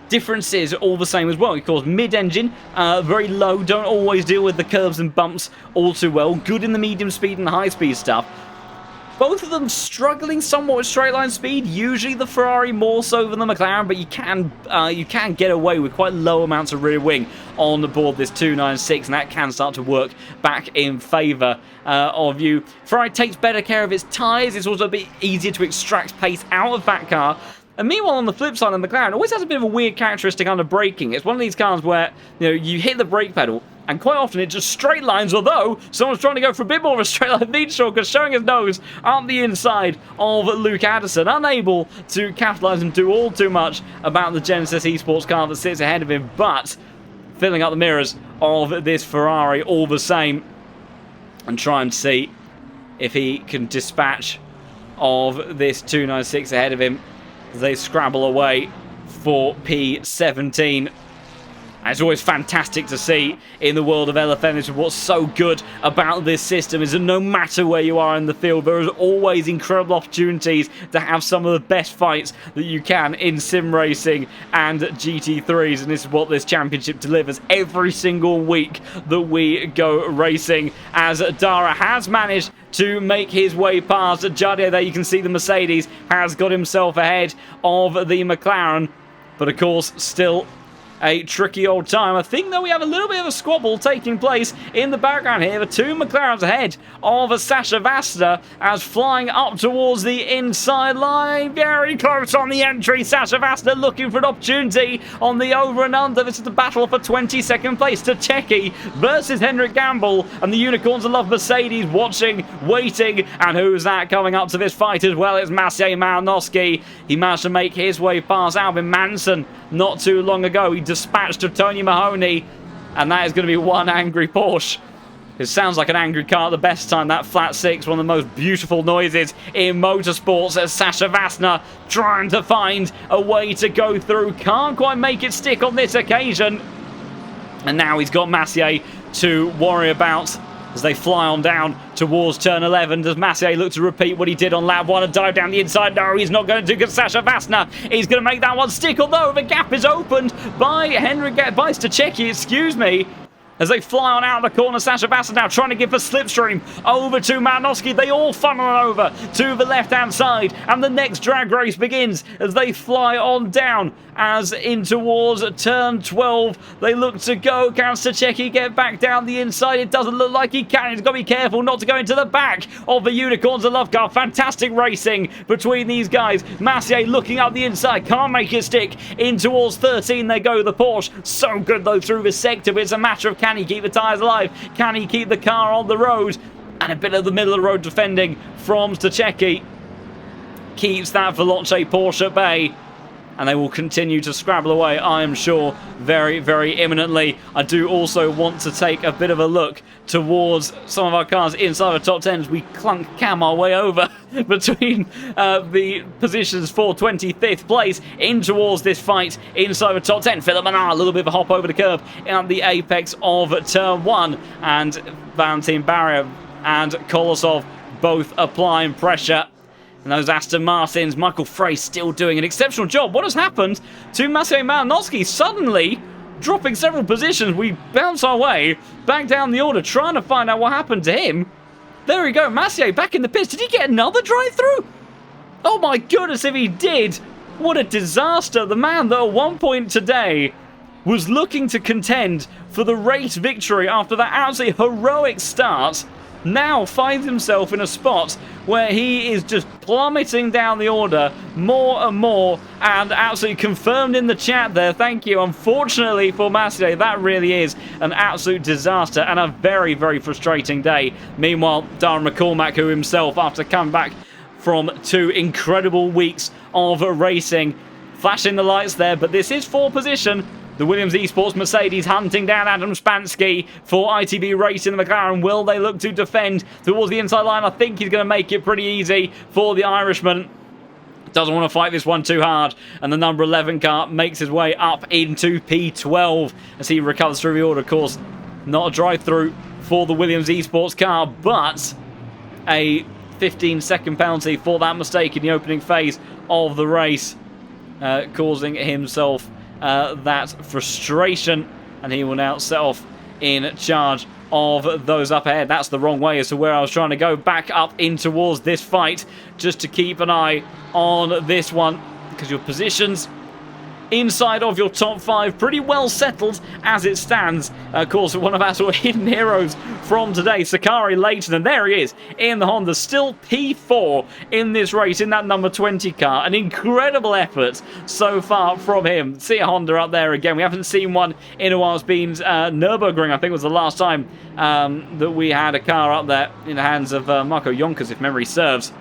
differences all the same as well. Of course, mid-engine, very low, don't always deal with the curves and bumps all too well. Good in the medium speed and the high speed stuff. Both of them struggling somewhat with straight line speed. Usually the Ferrari more so than the McLaren, but you can get away with quite low amounts of rear wing on board this 296, and that can start to work back in favour of you. Ferrari takes better care of its tyres. It's also a bit easier to extract pace out of that car. And meanwhile, on the flip side, the McLaren always has a bit of a weird characteristic under braking. It's one of these cars where, you know, you hit the brake pedal, and quite often it just straight lines, although someone's trying to go for a bit more of a straight line. Vietstalker showing his nose up the inside of Luke Addison, unable to capitalise and do all too much about the Genesis Esports car that sits ahead of him, but filling up the mirrors of this Ferrari all the same, and trying to see if he can dispatch of this 296 ahead of him. They scrabble away for P17. And it's always fantastic to see in the world of LFM. This is what's so good about this system, is that no matter where you are in the field, there is always incredible opportunities to have some of the best fights that you can in sim racing and GT3s. And this is what this championship delivers every single week that we go racing, as Dáire has managed to make his way past Jadier. There you can see the Mercedes has got himself ahead of the McLaren, but of course still a tricky old time. I think, though, we have a little bit of a squabble taking place in the background here. The two McLarens ahead of Sasha Vasta, as flying up towards the inside line. Very close on the entry. Sasha Vasta looking for an opportunity on the over and under. This is the battle for 22nd place. Tacheki versus Henrik Gamble, and the Unicorns of Love Mercedes watching, waiting. And who's that coming up to this fight as well? It's Maciej Malinowski. He managed to make his way past Albin Manson not too long ago. He dispatched to Tony Mahoney, and that is going to be one angry Porsche. It sounds like an angry car at the best time. That flat six, one of the most beautiful noises in motorsports, as Sasha Vasta trying to find a way to go through. Can't quite make it stick on this occasion. And now he's got Maciej to worry about as they fly on down towards turn 11. Does Maciej look to repeat what he did on lap 1 and dive down the inside? No, he's not going to, because Sasha Vasta is going to make that one stick, although the gap is opened by Stachecki, excuse me. As they fly on out of the corner, Sasha Vasta now trying to give the slipstream over to Malinowski. They all funnel over to the left-hand side, and the next drag race begins as they fly on down as in towards turn 12. They look to go. Can Stachecki get back down the inside? It doesn't look like he can. He's got to be careful not to go into the back of the Unicorns of Love car. Fantastic racing between these guys. Maciej looking up the inside, can't make it stick. In towards 13 they go, the Porsche. So good though through this sector, but it's a matter of can he keep the tyres alive? Can he keep the car on the road? And a bit of the middle of the road defending from Stachecki keeps that Veloce Porsche at bay. And they will continue to scrabble away, I am sure, very, very imminently. I do also want to take a bit of a look towards some of our cars inside the top 10 as we clunk cam our way over between the positions for 25th place in towards this fight inside the top 10. Philip Menard, a little bit of a hop over the curb at the apex of turn 1. And Valentin Barrier and Kolosov both applying pressure. And those Aston Martins, Michael Frey still doing an exceptional job. What has happened to Maciej Malinowski? Suddenly, dropping several positions. We bounce our way back down the order, trying to find out what happened to him. There we go, Massier back in the pits. Did he get another drive-through? Oh my goodness, if he did, what a disaster. The man that at one point today was looking to contend for the race victory after that absolutely heroic start now finds himself in a spot where he is just plummeting down the order more and more, and absolutely confirmed in the chat there, thank you. Unfortunately for Massier, that really is an absolute disaster and a very, very frustrating day. Meanwhile, Dáire McCormack, who himself, after coming back from 2 incredible weeks of racing, flashing the lights there, but this is 4th position. The Williams Esports Mercedes hunting down Adam Spansky for ITB Racing the McLaren. Will they look to defend towards the inside line? I think he's going to make it pretty easy for the Irishman. Doesn't want to fight this one too hard. And the number 11 car makes his way up into P12 as he recovers through the order. Of course, not a drive-through for the Williams Esports car, but a 15-second penalty for that mistake in the opening phase of the race, causing himself that frustration, and he will now set off in charge of those up ahead. That's the wrong way as to where I was trying to go, back up in towards this fight, just to keep an eye on this one, because your positions inside of your top 5 pretty well settled as it stands. Of course, one of our sort of hidden heroes from today, Sakari Leighton, and there he is in the Honda, still P4 in this race in that number 20 car. An incredible effort so far from him. See a Honda up there again. We haven't seen one in a while. It's been Nürburgring, I think, was the last time that we had a car up there in the hands of Marco Jonkers, if memory serves.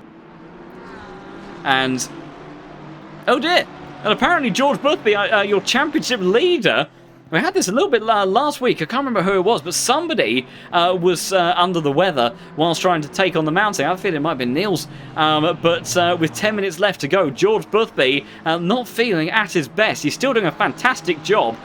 And oh dear. And apparently George Boothby, your championship leader, we had this a little bit last week. I can't remember who it was, but somebody was under the weather whilst trying to take on the mountain. I feel it might have been Niels. But with 10 minutes left to go, George Boothby not feeling at his best. He's still doing a fantastic job.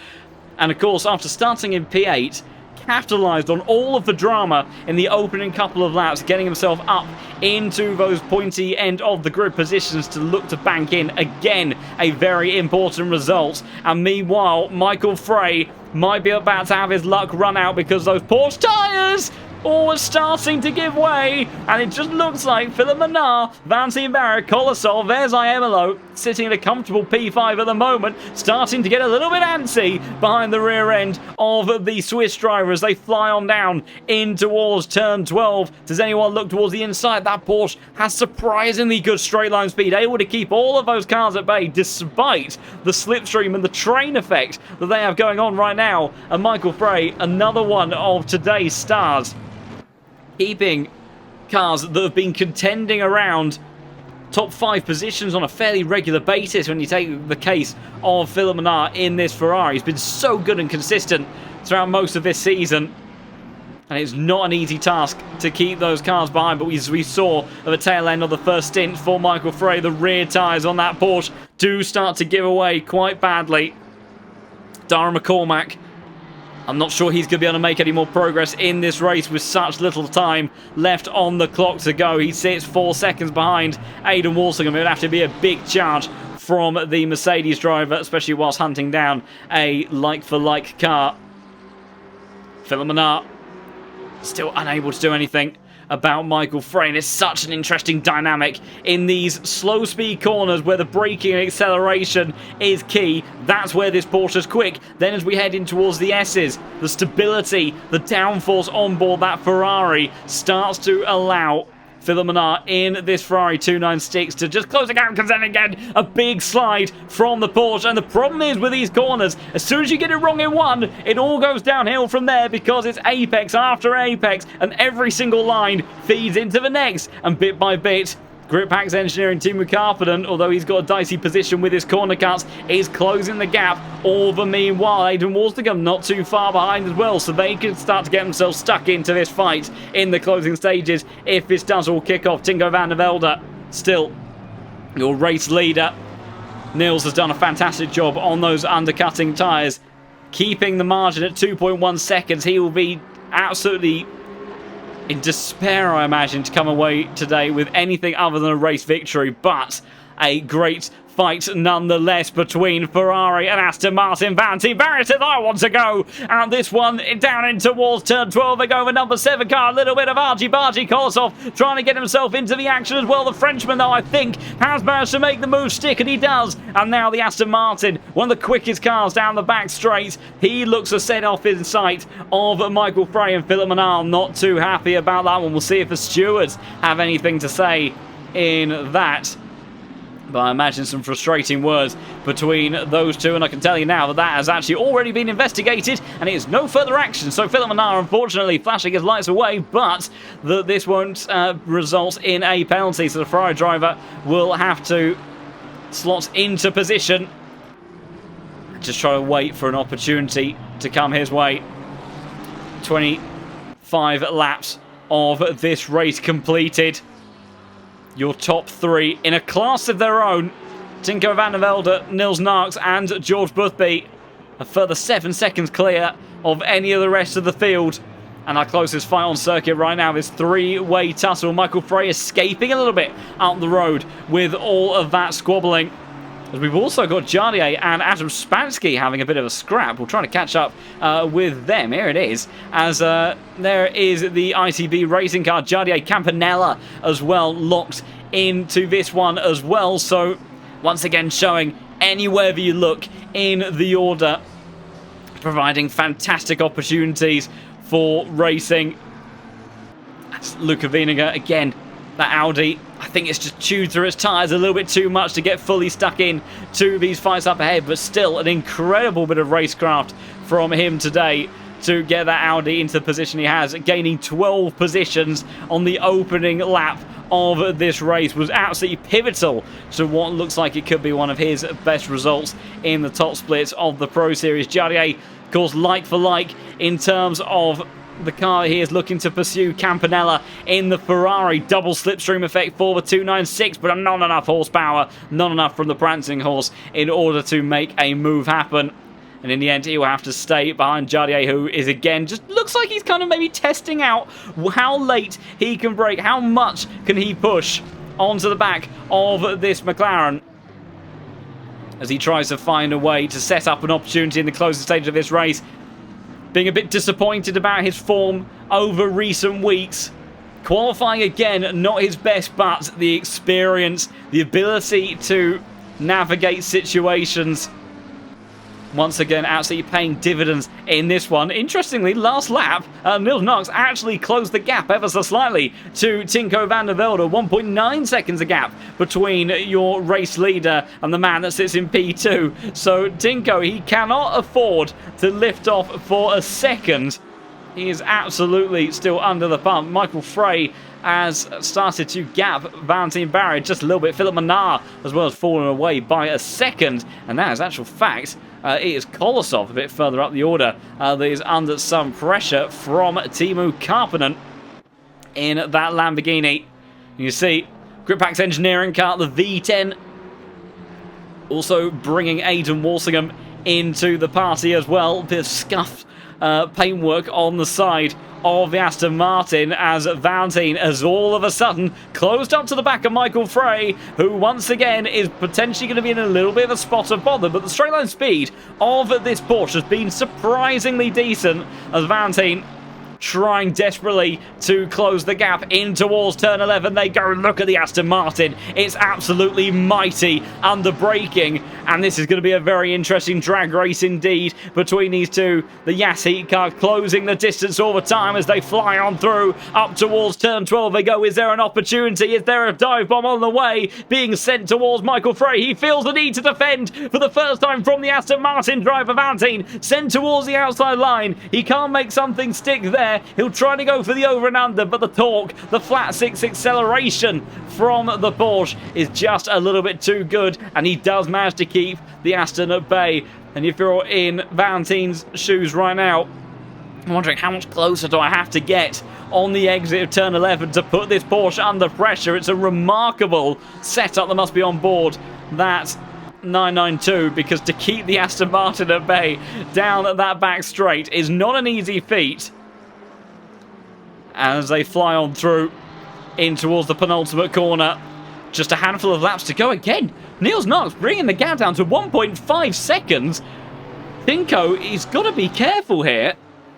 And of course, after starting in P8, capitalised on all of the drama in the opening couple of laps, getting himself up into those pointy end of the grid positions to look to bank in again a very important result. And meanwhile, Michael Frey might be about to have his luck run out because those Porsche tyres are starting to give way, and it just looks like Philip Menard, Vancy Barrett, Kolosov, there's Iemelo sitting in a comfortable P5 at the moment, starting to get a little bit antsy behind the rear end of the Swiss driver as they fly on down in towards turn 12. Does anyone look towards the inside? That Porsche has surprisingly good straight line speed, able to keep all of those cars at bay despite the slipstream and the train effect that they have going on right now. And Michael Frey, another one of today's stars, keeping cars that have been contending around top 5 positions on a fairly regular basis when you take the case of Philip Menard in this Ferrari. He's been so good and consistent throughout most of this season, and it's not an easy task to keep those cars behind. But as we saw at the tail end of the first stint for Michael Frey, the rear tyres on that Porsche do start to give away quite badly. Dáire McCormack, I'm not sure he's going to be able to make any more progress in this race with such little time left on the clock to go. He sits 4 seconds behind Aidan Walsingham. It would have to be a big charge from the Mercedes driver, especially whilst hunting down a like-for-like car. Philip Menard still unable to do anything about Michael Frey, and it's such an interesting dynamic in these slow speed corners where the braking and acceleration is key. That's where this Porsche's quick. Then as we head in towards the S's, the stability, the downforce on board that Ferrari starts to allow Philip Menard in this Ferrari 296 to just close the gap, because then again, a big slide from the Porsche. And the problem is with these corners, as soon as you get it wrong in one, it all goes downhill from there, because it's apex after apex, and every single line feeds into the next. And bit by bit, Grip Packs Engineering Team with Carpenter, although he's got a dicey position with his corner cuts, is closing the gap. All the meanwhile, Aidan Walsingham not too far behind as well, so they can start to get themselves stuck into this fight in the closing stages if this does all kick off. Tinko van der Velde, still your race leader. Niels has done a fantastic job on those undercutting tyres, keeping the margin at 2.1 seconds. He will be absolutely in despair, I imagine, to come away today with anything other than a race victory. But a great fight nonetheless between Ferrari and Aston Martin. Valentine Barrett says, I want to go. And this one down in towards turn 12. They go with number 7 car. A little bit of argy-bargy. Kolosov trying to get himself into the action as well. The Frenchman, though, I think, has managed to make the move stick, and he does. And now the Aston Martin, one of the quickest cars down the back straight. He looks to set off in sight of Michael Frey and Philip Manal. Not too happy about that one. We'll see if the stewards have anything to say in that. But I imagine some frustrating words between those two, and I can tell you now that has actually already been investigated, and it is no further action. So Philip Manal, unfortunately, flashing his lights away, but this won't result in a penalty. So the Ferrari driver will have to slot into position. Just try to wait for an opportunity to come his way. 25 laps of this race completed. Your top 3 in a class of their own. Tinko van der Velde, Nils Narks and George Boothby. A further 7 seconds clear of any of the rest of the field. And our closest fight on circuit right now is 3-way tussle. Michael Frey escaping a little bit out the road with all of that squabbling. As we've also got Jardier and Adam Spansky having a bit of a scrap. We'll try to catch up with them. Here it is. As there is the ITB racing car. Jardier Campanella as well locked into this one as well. So once again showing anywhere you look in the order. Providing fantastic opportunities for racing. That's Luca Wieninger again. That Audi, I think it's just chewed through its tyres a little bit too much to get fully stuck in to these fights up ahead, but still an incredible bit of racecraft from him today to get that Audi into the position he has, gaining 12 positions on the opening lap of this race. Was absolutely pivotal to what looks like it could be one of his best results in the top splits of the Pro Series. Jardier, of course, like for like in terms of the car he is looking to pursue. Campanella in the Ferrari. Double slipstream effect for the 296, but not enough horsepower, not enough from the prancing horse in order to make a move happen. And in the end, he will have to stay behind Jardier, who is again, just looks like he's kind of maybe testing out how late he can brake, how much can he push onto the back of this McLaren, as he tries to find a way to set up an opportunity in the closing stage of this race. Being a bit disappointed about his form over recent weeks. Qualifying again, not his best, but the experience, the ability to navigate situations, once again absolutely paying dividends in this one. Interestingly, last lap, Nils Knox actually closed the gap ever so slightly to Tinko van der Velde. 1.9 seconds a gap between your race leader and the man that sits in P2. So Tinko, he cannot afford to lift off for a second. He is absolutely still under the pump. Michael Frey has started to gap Valentine Barrett just a little bit. Philip Mannar as well has fallen away by a second. And that is actual fact. It is Kolosov a bit further up the order that is under some pressure from Teemu Karppinen in that Lamborghini. You see, Grippack's engineering car, the V10, also bringing Aidan Walsingham into the party as well. Bit of scuffed paintwork on the side of the Aston Martin, as Valentine has all of a sudden closed up to the back of Michael Frey, who once again is potentially going to be in a little bit of a spot of bother. But the straight line speed of this Porsche has been surprisingly decent, as Valentine trying desperately to close the gap in towards turn 11. They go. Look at the Aston Martin. It's absolutely mighty under braking, and this is going to be a very interesting drag race indeed between these two. The Yas Heat car closing the distance all the time as they fly on through up towards turn 12. They go. Is there an opportunity? Is there a dive bomb on the way being sent towards Michael Frey? He feels the need to defend for the first time from the Aston Martin driver. Valentine sent towards the outside line. He can't make something stick there. He'll try to go for the over and under, but the torque, the flat six acceleration from the Porsche is just a little bit too good, and he does manage to keep the Aston at bay. And if you're in Valentine's shoes right now, I'm wondering how much closer do I have to get on the exit of turn 11 to put this Porsche under pressure. It's a remarkable setup that must be on board that 992, because to keep the Aston Martin at bay down that back straight is not an easy feat. As they fly on through in towards the penultimate corner, Just a handful of laps to go again. Niels Knox bringing the gap down to 1.5 seconds. Tinko, he's got to be careful here,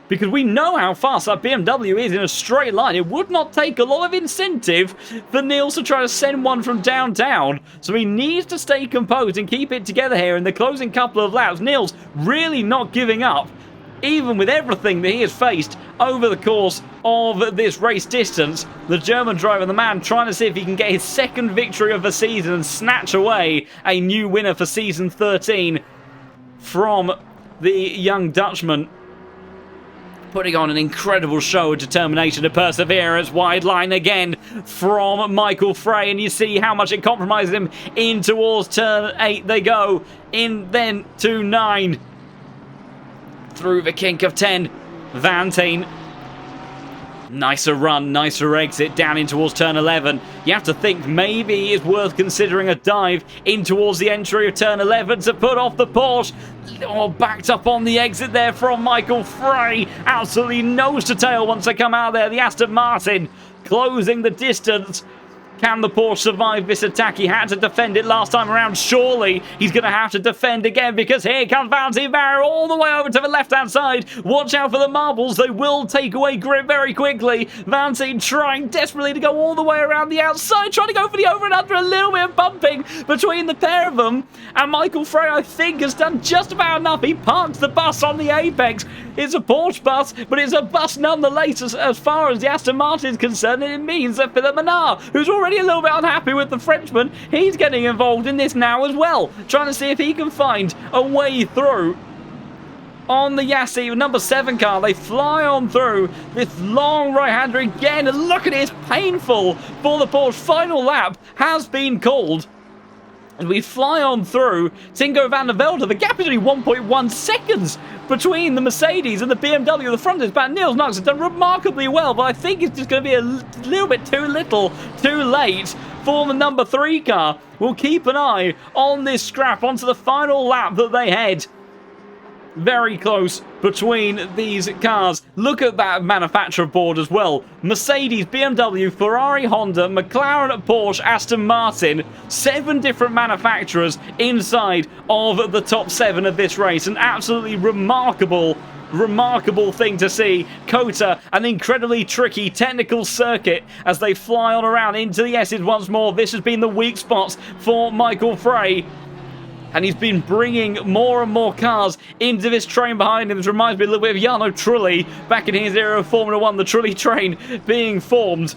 because we know how fast that BMW is in a straight line. It would not take a lot of incentive for Niels to try to send one from downtown. So he needs to stay composed and keep it together here in the closing couple of laps. Niels really not giving up, even with everything that he has faced over the course of this race distance. The German driver, the man trying to see if he can get his second victory of the season and snatch away a new winner for season 13 from the young Dutchman. Putting on an incredible show of determination and perseverance. Wide line again from Michael Frey. And you see how much it compromises him in towards turn 8. They go in then to 9. Through the kink of 10. Vantine. Nicer run, nicer exit down in towards turn 11. You have to think maybe it's worth considering a dive in towards the entry of turn 11 to put off the Porsche. Oh, backed up on the exit there from Michael Frey. Absolutely nose to tail once they come out there. The Aston Martin closing the distance. Can the Porsche survive this attack? He had to defend it last time around. Surely he's going to have to defend again, because here comes Valentin Barrier all the way over to the left-hand side. Watch out for the marbles. They will take away grip very quickly. Valentin trying desperately to go all the way around the outside, trying to go for the over and under. A little bit of bumping between the pair of them. And Michael Frey, I think, has done just about enough. He parks the bus on the apex. It's a Porsche bus, but it's a bus nonetheless as far as the Aston Martin is concerned. And it means that Philippe Menard, who's already a little bit unhappy with the Frenchman, he's getting involved in this now as well, trying to see if he can find a way through. On the Yassi number 7 car, they fly on through this long right-hander again, and look at it, it's painful for the Porsche. Final lap has been called. And we fly on through Tinko van der Velde. The gap is only 1.1 seconds between the Mercedes and the BMW. The front is back. Niels Knox has done remarkably well, but I think it's just going to be a little bit too little, too late for the number 3 car. We'll keep an eye on this scrap onto the final lap that they head. Very close between these cars. Look at that manufacturer board as well. Mercedes, BMW, Ferrari, Honda, McLaren, Porsche, Aston Martin. 7 different manufacturers inside of the top 7 of this race. An absolutely remarkable thing to see. COTA, an incredibly tricky technical circuit as they fly on around into the S's once more. This has been the weak spots for Michael Frey. And he's been bringing more and more cars into this train behind him. This reminds me a little bit of Jarno Trulli back in his era of Formula 1, the Trulli train being formed.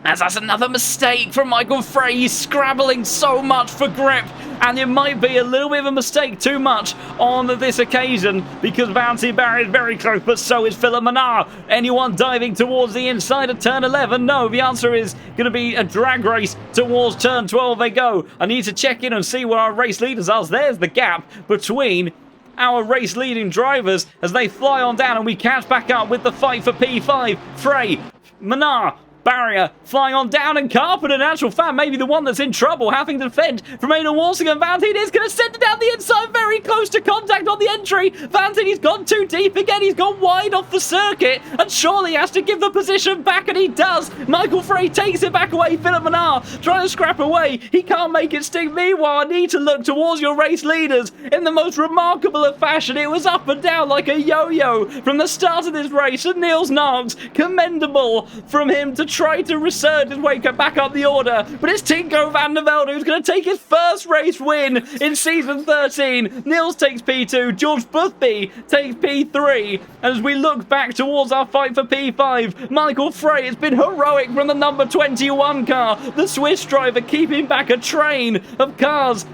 As that's another mistake from Michael Frey. He's scrabbling so much for grip. And it might be a little bit of a mistake too much on this occasion, because Valentin Barrier is very close, but so is Philippe Menard. Anyone diving towards the inside of turn 11? No, the answer is going to be a drag race towards turn 12 they go. I need to check in and see where our race leaders are. There's the gap between our race leading drivers as they fly on down, and we catch back up with the fight for P5. Frey, Menard, Barrier flying on down, and Carpenter, an actual fan, maybe the one that's in trouble, having to defend from Ada Walsingham. Valentin is going to send it down the inside, very close to contact on the entry. Valentin, he's gone too deep again. He's gone wide off the circuit, and surely he has to give the position back, and he does. Michael Frey takes it back away. Philippe Menard trying to scrap away. He can't make it stick. Meanwhile, I need to look towards your race leaders in the most remarkable of fashion. It was up and down like a yo-yo from the start of this race, and Niels Knox, commendable from him to try to resurge his way back up the order, but it's Tinko van der Velde who's going to take his first race win in season 13. Niels takes P2, George Boothby takes P3, and as we look back towards our fight for P5, Michael Frey has been heroic from the number 21 car, the Swiss driver keeping back a train of cars.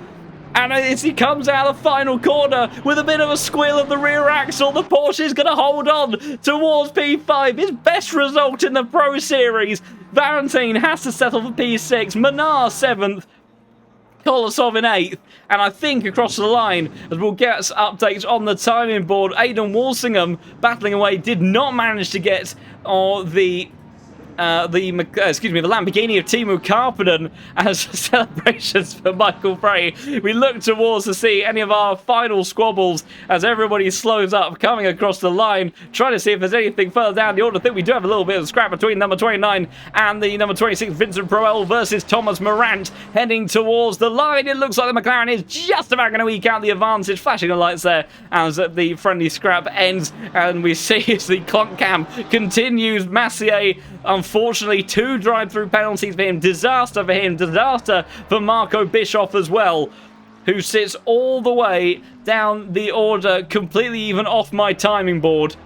And as he comes out of the final corner with a bit of a squeal of the rear axle, the Porsche is going to hold on towards P5. His best result in the Pro Series. Valentin has to settle for P6. Menard 7th. Kolosov in 8th. And I think across the line, as we'll get updates on the timing board, Aidan Walsingham battling away, did not manage to get the the Lamborghini of Timo Karppinen as celebrations for Michael Bray. We look towards to see any of our final squabbles as everybody slows up coming across the line, trying to see if there's anything further down the order. I think we do have a little bit of scrap between number 29 and the number 26, Vincent Proel versus Thomas Morant, heading towards the line. It looks like the McLaren is just about going to eke out the advantage, flashing the lights there as the friendly scrap ends, and we see as the clock cam continues. Massier, unfortunately, 2 drive-through penalties for him. Disaster for him. Disaster for Marco Bischoff as well, who sits all the way down the order, completely even off my timing board.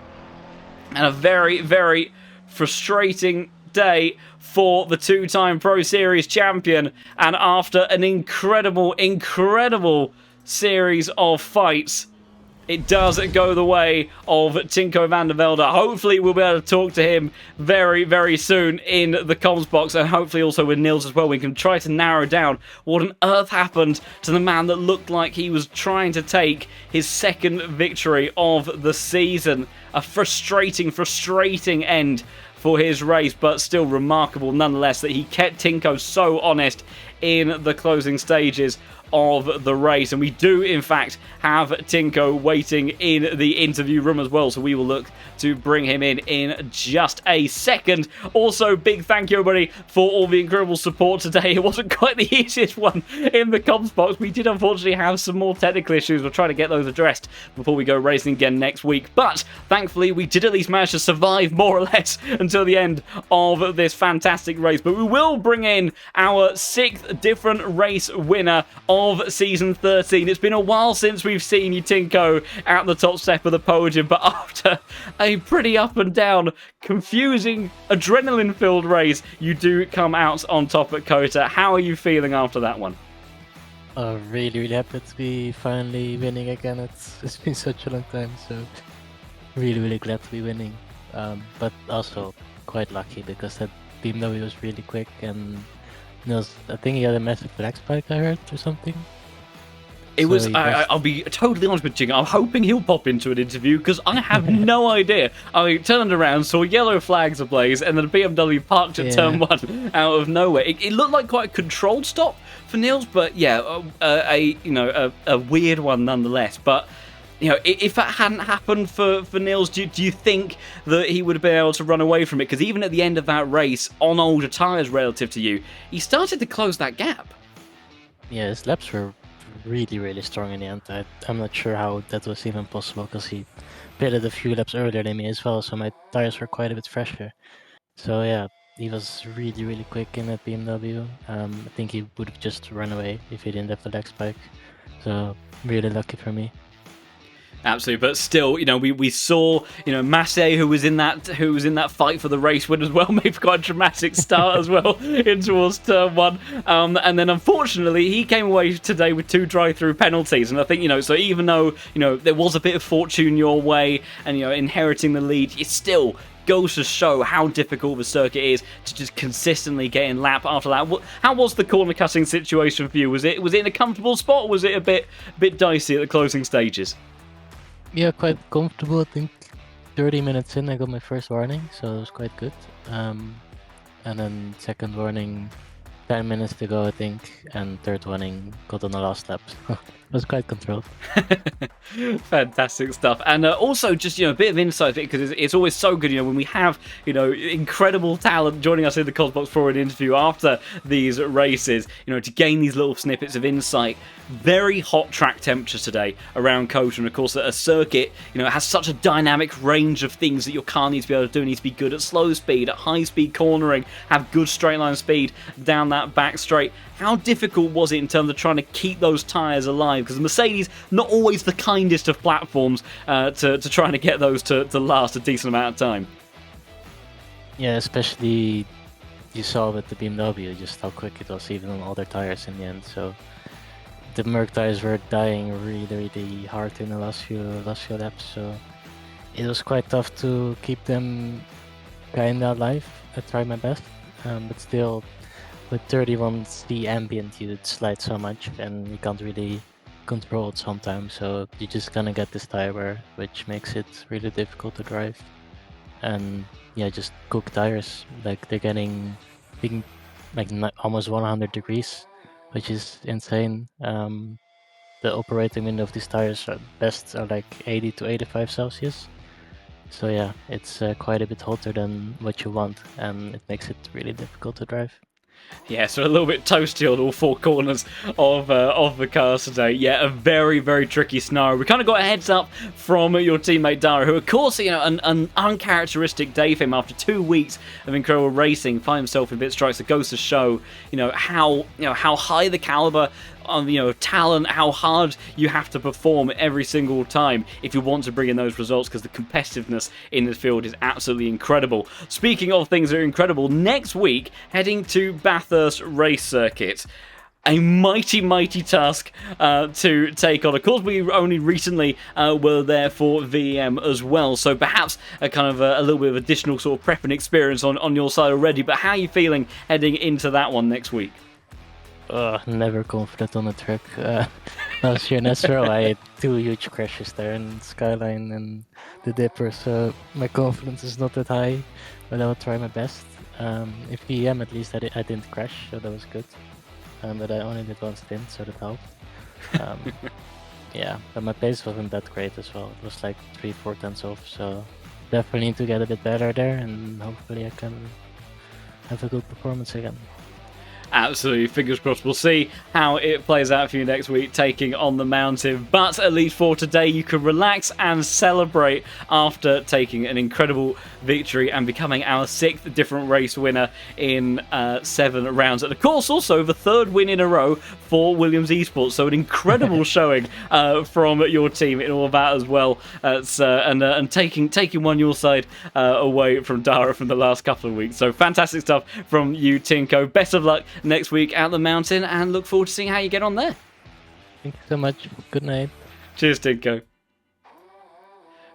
And a very, very frustrating day for the 2-time Pro Series champion. And after an incredible, incredible series of fights, it does go the way of Tinko van der Velde. Hopefully we'll be able to talk to him very, very soon in the comms box, and hopefully also with Nils as well. We can try to narrow down what on earth happened to the man that looked like he was trying to take his 2nd victory of the season. A frustrating, frustrating end for his race, but still remarkable nonetheless that he kept Tinko so honest in the closing stages of the race. And we do in fact have Tinko waiting in the interview room as well, so we will look to bring him in just a second. Also, big thank you everybody for all the incredible support today. It wasn't quite the easiest one in the comms box. We did unfortunately have some more technical issues. We'll try to get those addressed before we go racing again next week, but thankfully we did at least manage to survive more or less until the end of this fantastic race. But we will bring in our 6th different race winner of season 13. It's been a while since we've seen you, Tinko, at the top step of the podium, but after a pretty up and down, confusing, adrenaline-filled race, you do come out on top at COTA. How are you feeling after that one? Really, really happy to be finally winning again. It's been such a long time, so really, really glad to be winning. But also quite lucky because that BMW was really quick, and I think he had a massive flag spike, I heard, or something. It was, I'll be totally honest with you, I'm hoping he'll pop into an interview because I have no idea. I turned around, saw yellow flags ablaze, and then a BMW parked at turn 1 out of nowhere. It looked like quite a controlled stop for Nils, but yeah, a weird one nonetheless. But you know, if that hadn't happened for Nils, do you think that he would have been able to run away from it? Because even at the end of that race, on older tyres relative to you, he started to close that gap. Yeah, his laps were really, really strong in the end. I'm not sure how that was even possible because he pitted a few laps earlier than me as well, so my tyres were quite a bit fresher. So yeah, he was really, really quick in that BMW. I think he would have just run away if he didn't have the leg spike. So really lucky for me. Absolutely, but still, you know, we saw, you know, Massey, who was in that fight for the race win as well, made quite a dramatic start as well in towards turn 1, and then unfortunately he came away today with 2 drive-through penalties. And I think, you know, so even though, you know, there was a bit of fortune your way and, you know, inheriting the lead, it still goes to show how difficult the circuit is to just consistently get in lap after lap. How was the corner cutting situation for you? Was it in a comfortable spot, or was it a bit dicey at the closing stages? Yeah, quite comfortable. I think 30 minutes in I got my first warning, so it was quite good. And then second warning, 10 minutes to go I think, and third warning got on the last lap. It was quite controlled. Fantastic stuff. And also just, you know, a bit of insight, because it's always so good, you know, when we have, you know, incredible talent joining us in the Cosbox for an interview after these races, you know, to gain these little snippets of insight. Very hot track temperatures today around COTA, and of course a circuit, you know, has such a dynamic range of things that your car needs to be able to do. It needs to be good at slow speed, at high speed cornering, have good straight line speed down that back straight. How difficult was it in terms of trying to keep those tyres alive? Because Mercedes, not always the kindest of platforms to trying to get those to last a decent amount of time. Yeah, especially you saw with the BMW just how quick it was even on all their tyres in the end. So the Merc tyres were dying really, really hard in the last few laps. So it was quite tough to keep them kinda alive. I tried my best, but still, with 31s, the ambient you slide so much and you can't really control it sometimes, so you're just gonna get this tire wear, which makes it really difficult to drive. And yeah, just cook tires. Like they're being like almost 100 degrees, which is insane. The operating window of these tires are best are like 80 to 85 Celsius. So yeah, it's quite a bit hotter than what you want, and it makes it really difficult to drive. Yeah, so a little bit toasty on all four corners of the cars today. Yeah, a very, very tricky scenario. We kind of got a heads up from your teammate Dáire, who, of course, you know, an uncharacteristic day for him after 2 weeks of incredible racing, find himself in pit strikes. It goes to show, how high the caliber of talent, how hard you have to perform every single time if you want to bring in those results, because the competitiveness in this field is absolutely incredible. Speaking of things that are incredible, next week heading to Bathurst Race Circuit. A mighty, mighty task to take on. Of course, we only recently were there for VEM as well, so perhaps a kind of a little bit of additional sort of prepping experience on your side already. But how are you feeling heading into that one next week? Never confident on the track. Last year in Esro, I had 2 huge crashes there in Skyline and the Dipper, so my confidence is not that high, but I will try my best. In VM at least I didn't crash, so that was good. But I only did 1 stint, so that helped. Yeah, but my pace wasn't that great as well. It was like 3-4 tenths off, so definitely need to get a bit better there, and hopefully I can have a good performance again. Absolutely, fingers crossed. We'll see how it plays out for you next week, taking on the mountain. But at least for today, you can relax and celebrate after taking an incredible victory and becoming our 6th different race winner in 7 rounds. And of course, also the 3rd win in a row for Williams Esports. So an incredible showing from your team in all of that as well. And taking one your side away from Dáire from the last couple of weeks. So fantastic stuff from you, Tinko. Best of luck next week at the mountain, and look forward to seeing how you get on there. Thank you so much. Good night. Cheers, Tinko.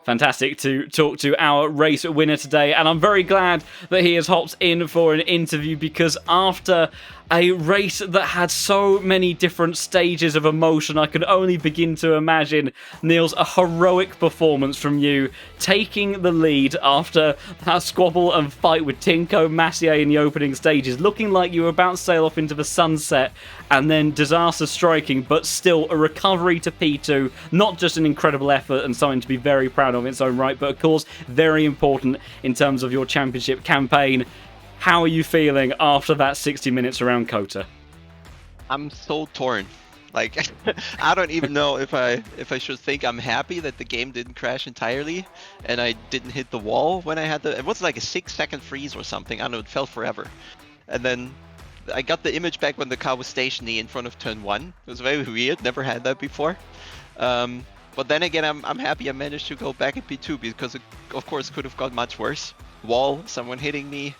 Fantastic to talk to our race winner today, and I'm very glad that he has hopped in for an interview, because after a race that had so many different stages of emotion, I can only begin to imagine, Niels, a heroic performance from you, taking the lead after that squabble and fight with Tinko Massier in the opening stages, looking like you were about to sail off into the sunset, and then disaster striking, but still a recovery to P2. Not just an incredible effort and something to be very proud of in its own right, but of course very important in terms of your championship campaign. How are you feeling after that 60 minutes around COTA? I'm so torn. Like, I don't even know if I should think I'm happy that the game didn't crash entirely and I didn't hit the wall when I had it was like a 6-second freeze or something. I don't know, it felt forever. And then I got the image back when the car was stationary in front of turn 1. It was very weird, never had that before. But then again, I'm happy I managed to go back in P2, because it, of course, could have got much worse. Wall, someone hitting me,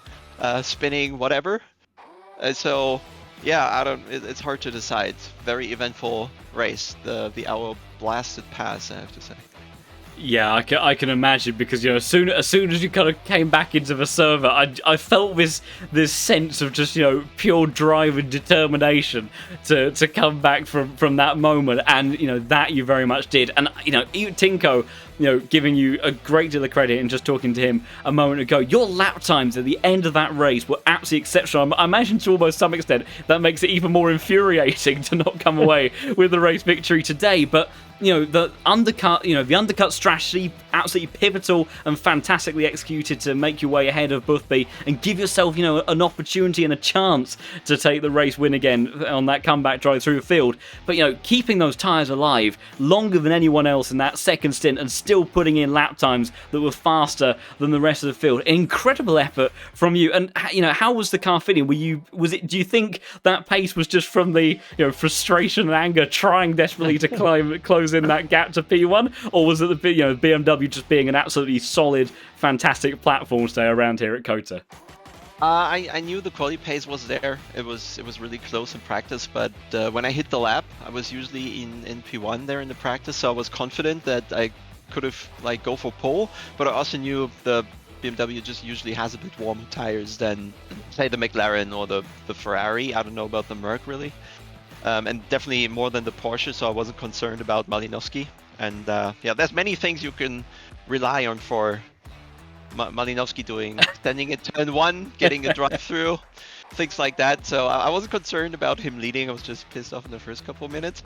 spinning, whatever. So yeah, it's hard to decide. Very eventful race. The hour blasted past, I have to say. Yeah, I can imagine, because as soon as you kind of came back into the server, I felt this sense of just pure drive and determination to come back from that moment, and that you very much did. And even Tinko, giving you a great deal of credit, and just talking to him a moment ago, your lap times at the end of that race were absolutely exceptional. I imagine to almost some extent that makes it even more infuriating to not come away with the race victory today. But the undercut strategy, absolutely pivotal and fantastically executed to make your way ahead of Boothby and give yourself, an opportunity and a chance to take the race win again on that comeback drive through the field. But, keeping those tyres alive longer than anyone else in that second stint, and still putting in lap times that were faster than the rest of the field. An incredible effort from you. And, how was the car feeling? Do you think that pace was just from the, frustration and anger, trying desperately to close in that gap to P1, or was it the BMW just being an absolutely solid, fantastic platform today around here at COTA? I knew the quality pace was there. It was really close in practice, but when I hit the lap, I was usually in P1 there in the practice, so I was confident that I could have go for pole. But I also knew the BMW just usually has a bit warmer tires than, say, the McLaren or the Ferrari. I don't know about the Merc really. And definitely more than the Porsche, so I wasn't concerned about Malinowski. And yeah, there's many things you can rely on for Malinowski standing at turn 1, getting a drive through, things like that. So I wasn't concerned about him leading. I was just pissed off in the first couple of minutes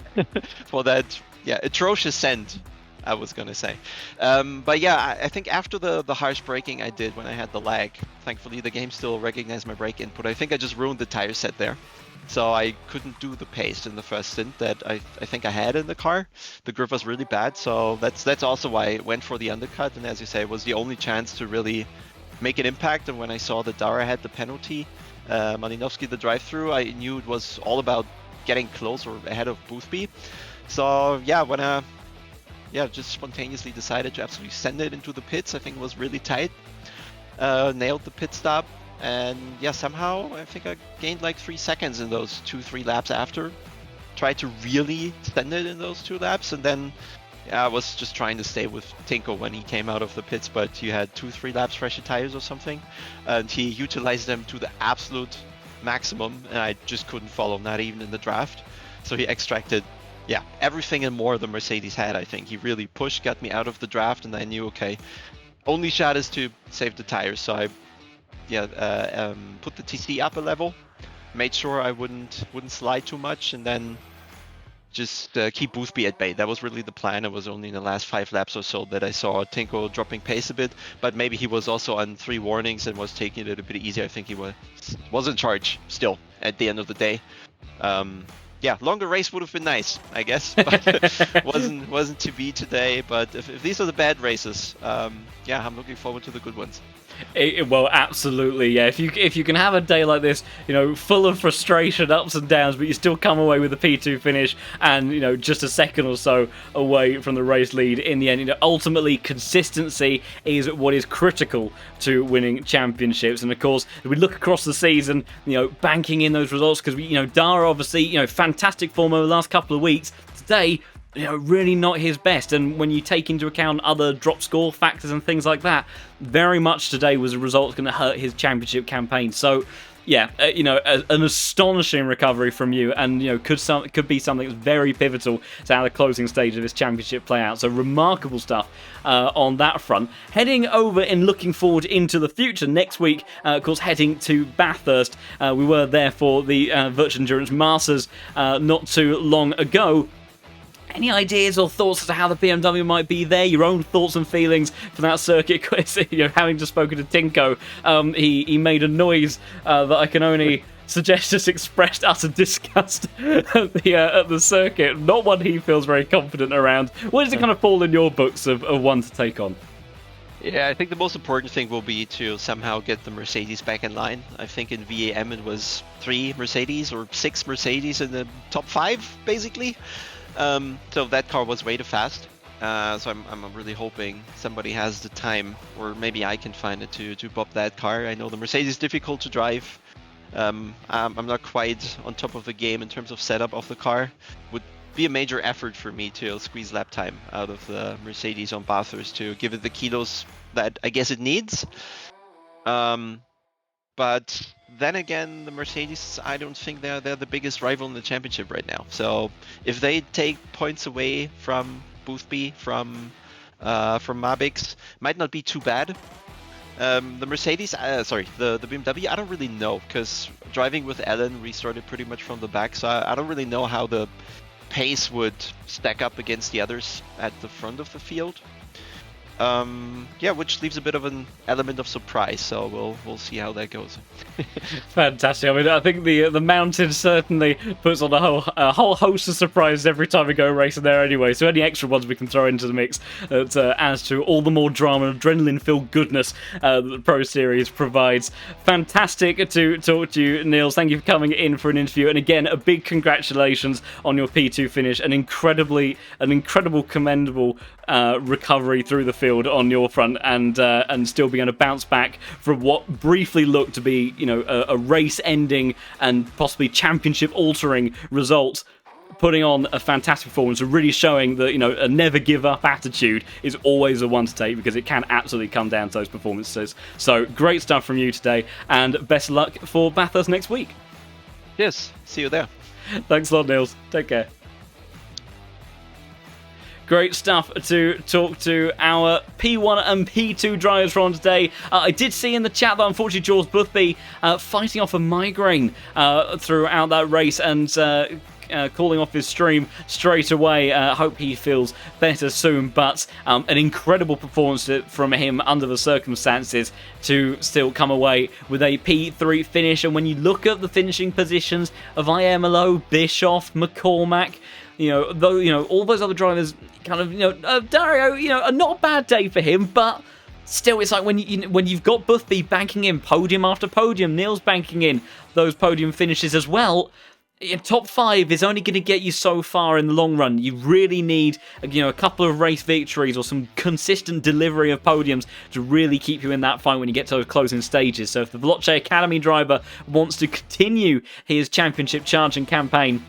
for that, atrocious send, I was gonna say. But yeah, I think after the harsh braking I did when I had the lag, thankfully the game still recognized my brake input. I think I just ruined the tire set there. So I couldn't do the pace in the first stint that I think I had in the car. The grip was really bad, so that's also why I went for the undercut. And as you say, it was the only chance to really make an impact. And when I saw that Dáire had the penalty, Malinowski the drive-through, I knew it was all about getting close or ahead of Boothby. So yeah, when I just spontaneously decided to absolutely send it into the pits, I think it was really tight. Nailed the pit stop. And yeah, somehow I think I gained like 3 seconds in those 2-3 laps after. Tried to really send it in those 2 laps, and then I was just trying to stay with Tinko when he came out of the pits, but he had 2-3 laps fresher tires or something, and he utilized them to the absolute maximum, and I just couldn't follow, not even in the draft. So he extracted, everything and more the Mercedes had. I think he really pushed, got me out of the draft, and I knew, okay, only shot is to save the tires. So I put the TC up a level, made sure I wouldn't slide too much, and then just keep Boothby at bay. That was really the plan. It was only in the last 5 laps or so that I saw Tinko dropping pace a bit, but maybe he was also on 3 warnings and was taking it a bit easier. I think he was in charge still at the end of the day. Longer race would have been nice, I guess, but wasn't to be today. But if these are the bad races, I'm looking forward to the good ones. Well, absolutely, yeah. If you can have a day like this, full of frustration, ups and downs, but you still come away with a P2 finish and, just a second or so away from the race lead in the end. Ultimately, consistency is what is critical to winning championships. And of course, if we look across the season, banking in those results, because Dáire obviously, fantastic form over the last couple of weeks. Today, really not his best, and when you take into account other drop score factors and things like that, very much today was a result going to hurt his championship campaign. So an astonishing recovery from you, and could be something that's very pivotal to how the closing stage of this championship play out. So remarkable stuff on that front. Heading over and looking forward into the future next week, of course, heading to Bathurst. We were there for the Virtual Endurance Masters not too long ago. Any ideas or thoughts as to how the BMW might be there? Your own thoughts and feelings for that circuit? Having just spoken to Tinko, he made a noise that I can only suggest just expressed utter disgust at the circuit. Not one he feels very confident around. Where does it kind of fall in your books of one to take on? Yeah, I think the most important thing will be to somehow get the Mercedes back in line. I think in VAM it was 3 Mercedes or 6 Mercedes in the top 5, basically. So that car was way too fast. So I'm really hoping somebody has the time, or maybe I can find it to bop that car. I know the Mercedes is difficult to drive. I'm not quite on top of the game in terms of setup of the car. Would be a major effort for me to squeeze lap time out of the Mercedes on Bathurst to give it the kilos that I guess it needs. But then again, the Mercedes, I don't think they're the biggest rival in the championship right now. So if they take points away from Boothby, from Mabix, might not be too bad. The Mercedes, the BMW, I don't really know, because driving with Ellen, we started pretty much from the back, so I don't really know how the pace would stack up against the others at the front of the field. Which leaves a bit of an element of surprise, so we'll see how that goes. Fantastic. I mean, I think the mountain certainly puts on a whole host of surprises every time we go racing there anyway, so any extra ones we can throw into the mix that adds to all the more drama and adrenaline-filled goodness that the Pro Series provides. Fantastic to talk to you, Niels. Thank you for coming in for an interview, and again, a big congratulations on your P2 finish. An incredible, commendable recovery through the field on your front, and still being able to bounce back from what briefly looked to be, a race-ending and possibly championship-altering result. Putting on a fantastic performance and really showing that, a never-give-up attitude is always a one to take, because it can absolutely come down to those performances. So, great stuff from you today, and best of luck for Bathurst next week. Yes, see you there. Thanks a lot, Niels. Take care. Great stuff to talk to our P1 and P2 drivers from today. I did see in the chat that unfortunately George Boothby fighting off a migraine throughout that race and calling off his stream straight away. Hope he feels better soon, but an incredible performance from him under the circumstances to still come away with a P3 finish. And when you look at the finishing positions of IMLO, Bischoff, McCormack, all those other drivers, kind of, Dario, a not a bad day for him, but still, it's like when you've got Boothby banking in podium after podium, Neil's banking in those podium finishes as well. Top 5 is only going to get you so far in the long run. You really need, a couple of race victories or some consistent delivery of podiums to really keep you in that fight when you get to those closing stages. So if the Veloce Academy driver wants to continue his championship charge and campaign,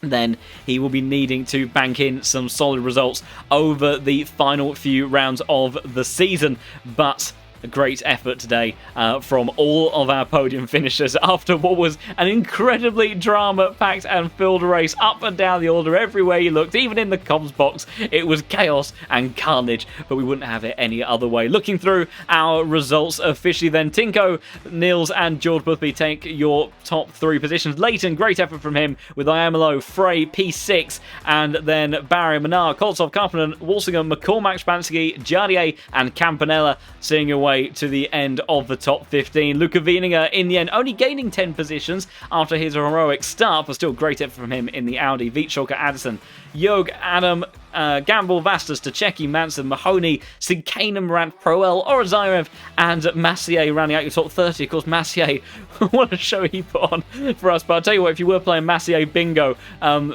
then he will be needing to bank in some solid results over the final few rounds of the season. But a great effort today from all of our podium finishers after what was an incredibly drama-packed and filled race up and down the order everywhere you looked. Even in the comms box, it was chaos and carnage, but we wouldn't have it any other way. Looking through our results officially then, Tinko, Niels and George Boothby take your top 3 positions. Leighton, great effort from him with IMLO, Frey, P6, and then Barry, Menard, Koltsov, Carpenter, Walsingham, McCormack, Spansky, Jardier, and Campanella seeing your way to the end of the top 15. Luca Wieninger in the end only gaining 10 positions after his heroic start, but still great effort from him in the Audi. Vitsholka, Addison, Jog, Adam, Gamble, Vastas, Tacheki, Manson, Mahoney, Sinkanum, Rant, Proel, Orozarev, and Massier rounding out your top 30. Of course, Massier, what a show he put on for us. But I'll tell you what, if you were playing Massier Bingo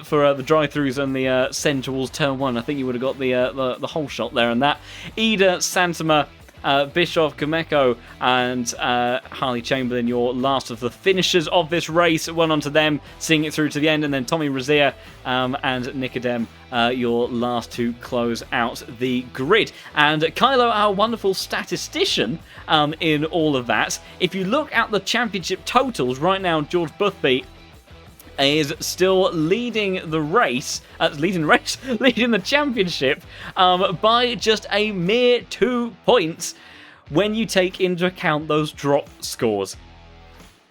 for the drive-thrus and the send towards turn 1, I think you would have got the whole shot there and that. Ida, Santama, Bischoff, Kameko, and Harley Chamberlain, your last of the finishers of this race. Went on to them, seeing it through to the end, and then Tommy Razia and Nicodem, your last to close out the grid. And Kylo, our wonderful statistician in all of that. If you look at the championship totals right now, George Boothby is still leading the race, leading the championship by just a mere 2 points when you take into account those drop scores.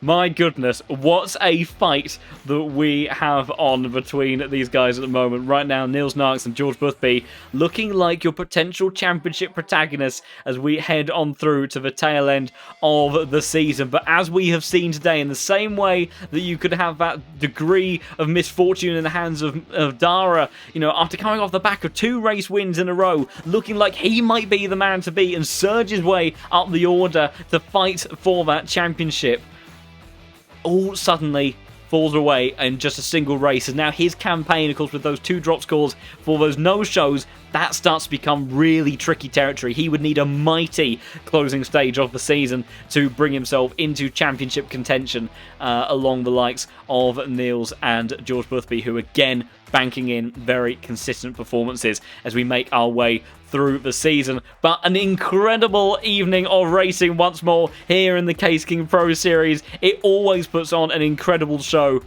My goodness, what a fight that we have on between these guys at the moment. Right now, Niels Narks and George Boothby looking like your potential championship protagonists as we head on through to the tail end of the season. But as we have seen today, in the same way that you could have that degree of misfortune in the hands of Dáire, after coming off the back of 2 race wins in a row, looking like he might be the man to beat and surge his way up the order to fight for that championship, all suddenly falls away in just a single race. And now his campaign, of course, with those 2 drop scores for those no-shows, that starts to become really tricky territory. He would need a mighty closing stage of the season to bring himself into championship contention along the likes of Niels and George Boothby, who again banking in very consistent performances as we make our way through the season. But an incredible evening of racing once more here in the Case King Pro Series. It always puts on an incredible show,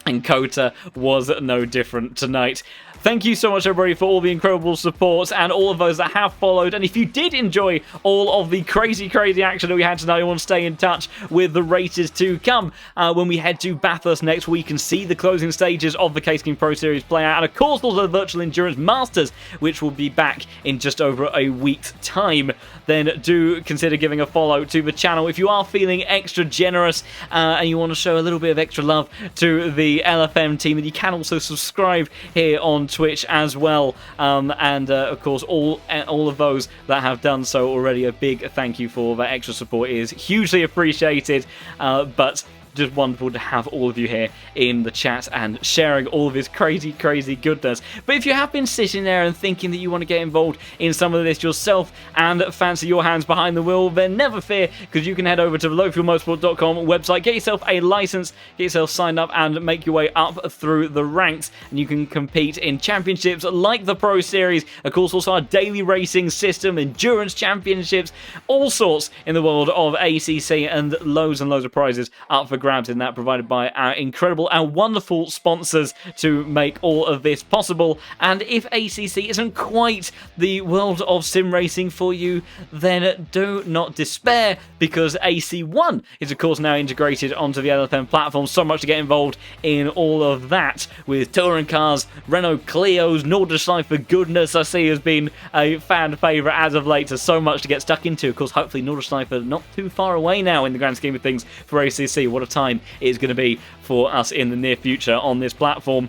and COTA was no different tonight. Thank you so much, everybody, for all the incredible support and all of those that have followed. And if you did enjoy all of the crazy action that we had tonight, you want to stay in touch with the races to come. When we head to Bathurst next week and see the closing stages of the Case King Pro Series play out. And of course, also the Virtual Endurance Masters, which will be back in just over a week's time. Then do consider giving a follow to the channel if you are feeling extra generous and you want to show a little bit of extra love to the LFM team. And you can also subscribe here on Twitch as well, and of course all of those that have done so already, a big thank you for that extra support. It is hugely appreciated, but just wonderful to have all of you here in the chat and sharing all of this crazy goodness. But if you have been sitting there and thinking that you want to get involved in some of this yourself and fancy your hands behind the wheel, then never fear, because you can head over to the lowfuelmotorsport.com website, get yourself a license, get yourself signed up, and make your way up through the ranks, and you can compete in championships like the Pro Series, of course also our daily racing system, endurance championships, all sorts in the world of ACC, and loads of prizes up for grabs in that, provided by our incredible and wonderful sponsors to make all of this possible. And if ACC isn't quite the world of sim racing for you, then do not despair, because AC1 is of course now integrated onto the LFM platform. So much to get involved in all of that, with touring cars, Renault Clios, Nordschleife, for goodness, I see has been a fan favourite as of late, so much to get stuck into. Of course, hopefully Nordschleife are not too far away now in the grand scheme of things for ACC. What a time it is going to be for us in the near future on this platform.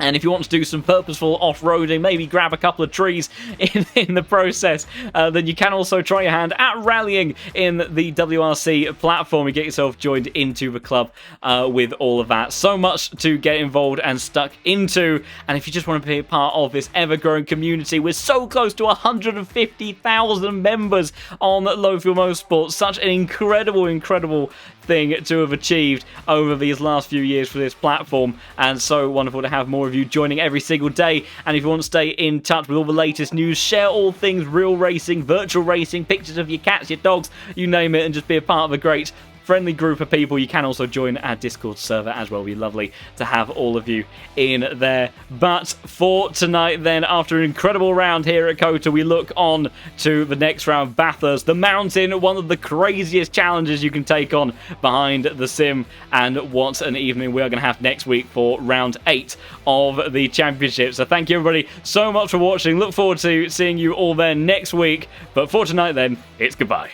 And if you want to do some purposeful off-roading, maybe grab a couple of trees in the process, then you can also try your hand at rallying in the WRC platform and get yourself joined into the club with all of that. So much to get involved and stuck into. And if you just want to be a part of this ever-growing community, we're so close to 150,000 members on Low Fuel Motorsport. Such an incredible thing to have achieved over these last few years for this platform, and so wonderful to have more of you joining every single day. And if you want to stay in touch with all the latest news, share all things real racing, virtual racing, pictures of your cats, your dogs, you name it, and just be a part of a great friendly group of people, you can also join our Discord server as well. It'd be lovely to have all of you in there. But for tonight then, after an incredible round here at COTA, we look on to the next round, Bathurst, the mountain, one of the craziest challenges you can take on behind the sim. And what an evening we are going to have next week for round 8 of the championship. So thank you everybody so much for watching. Look forward to seeing you all there next week. But for tonight then, it's goodbye.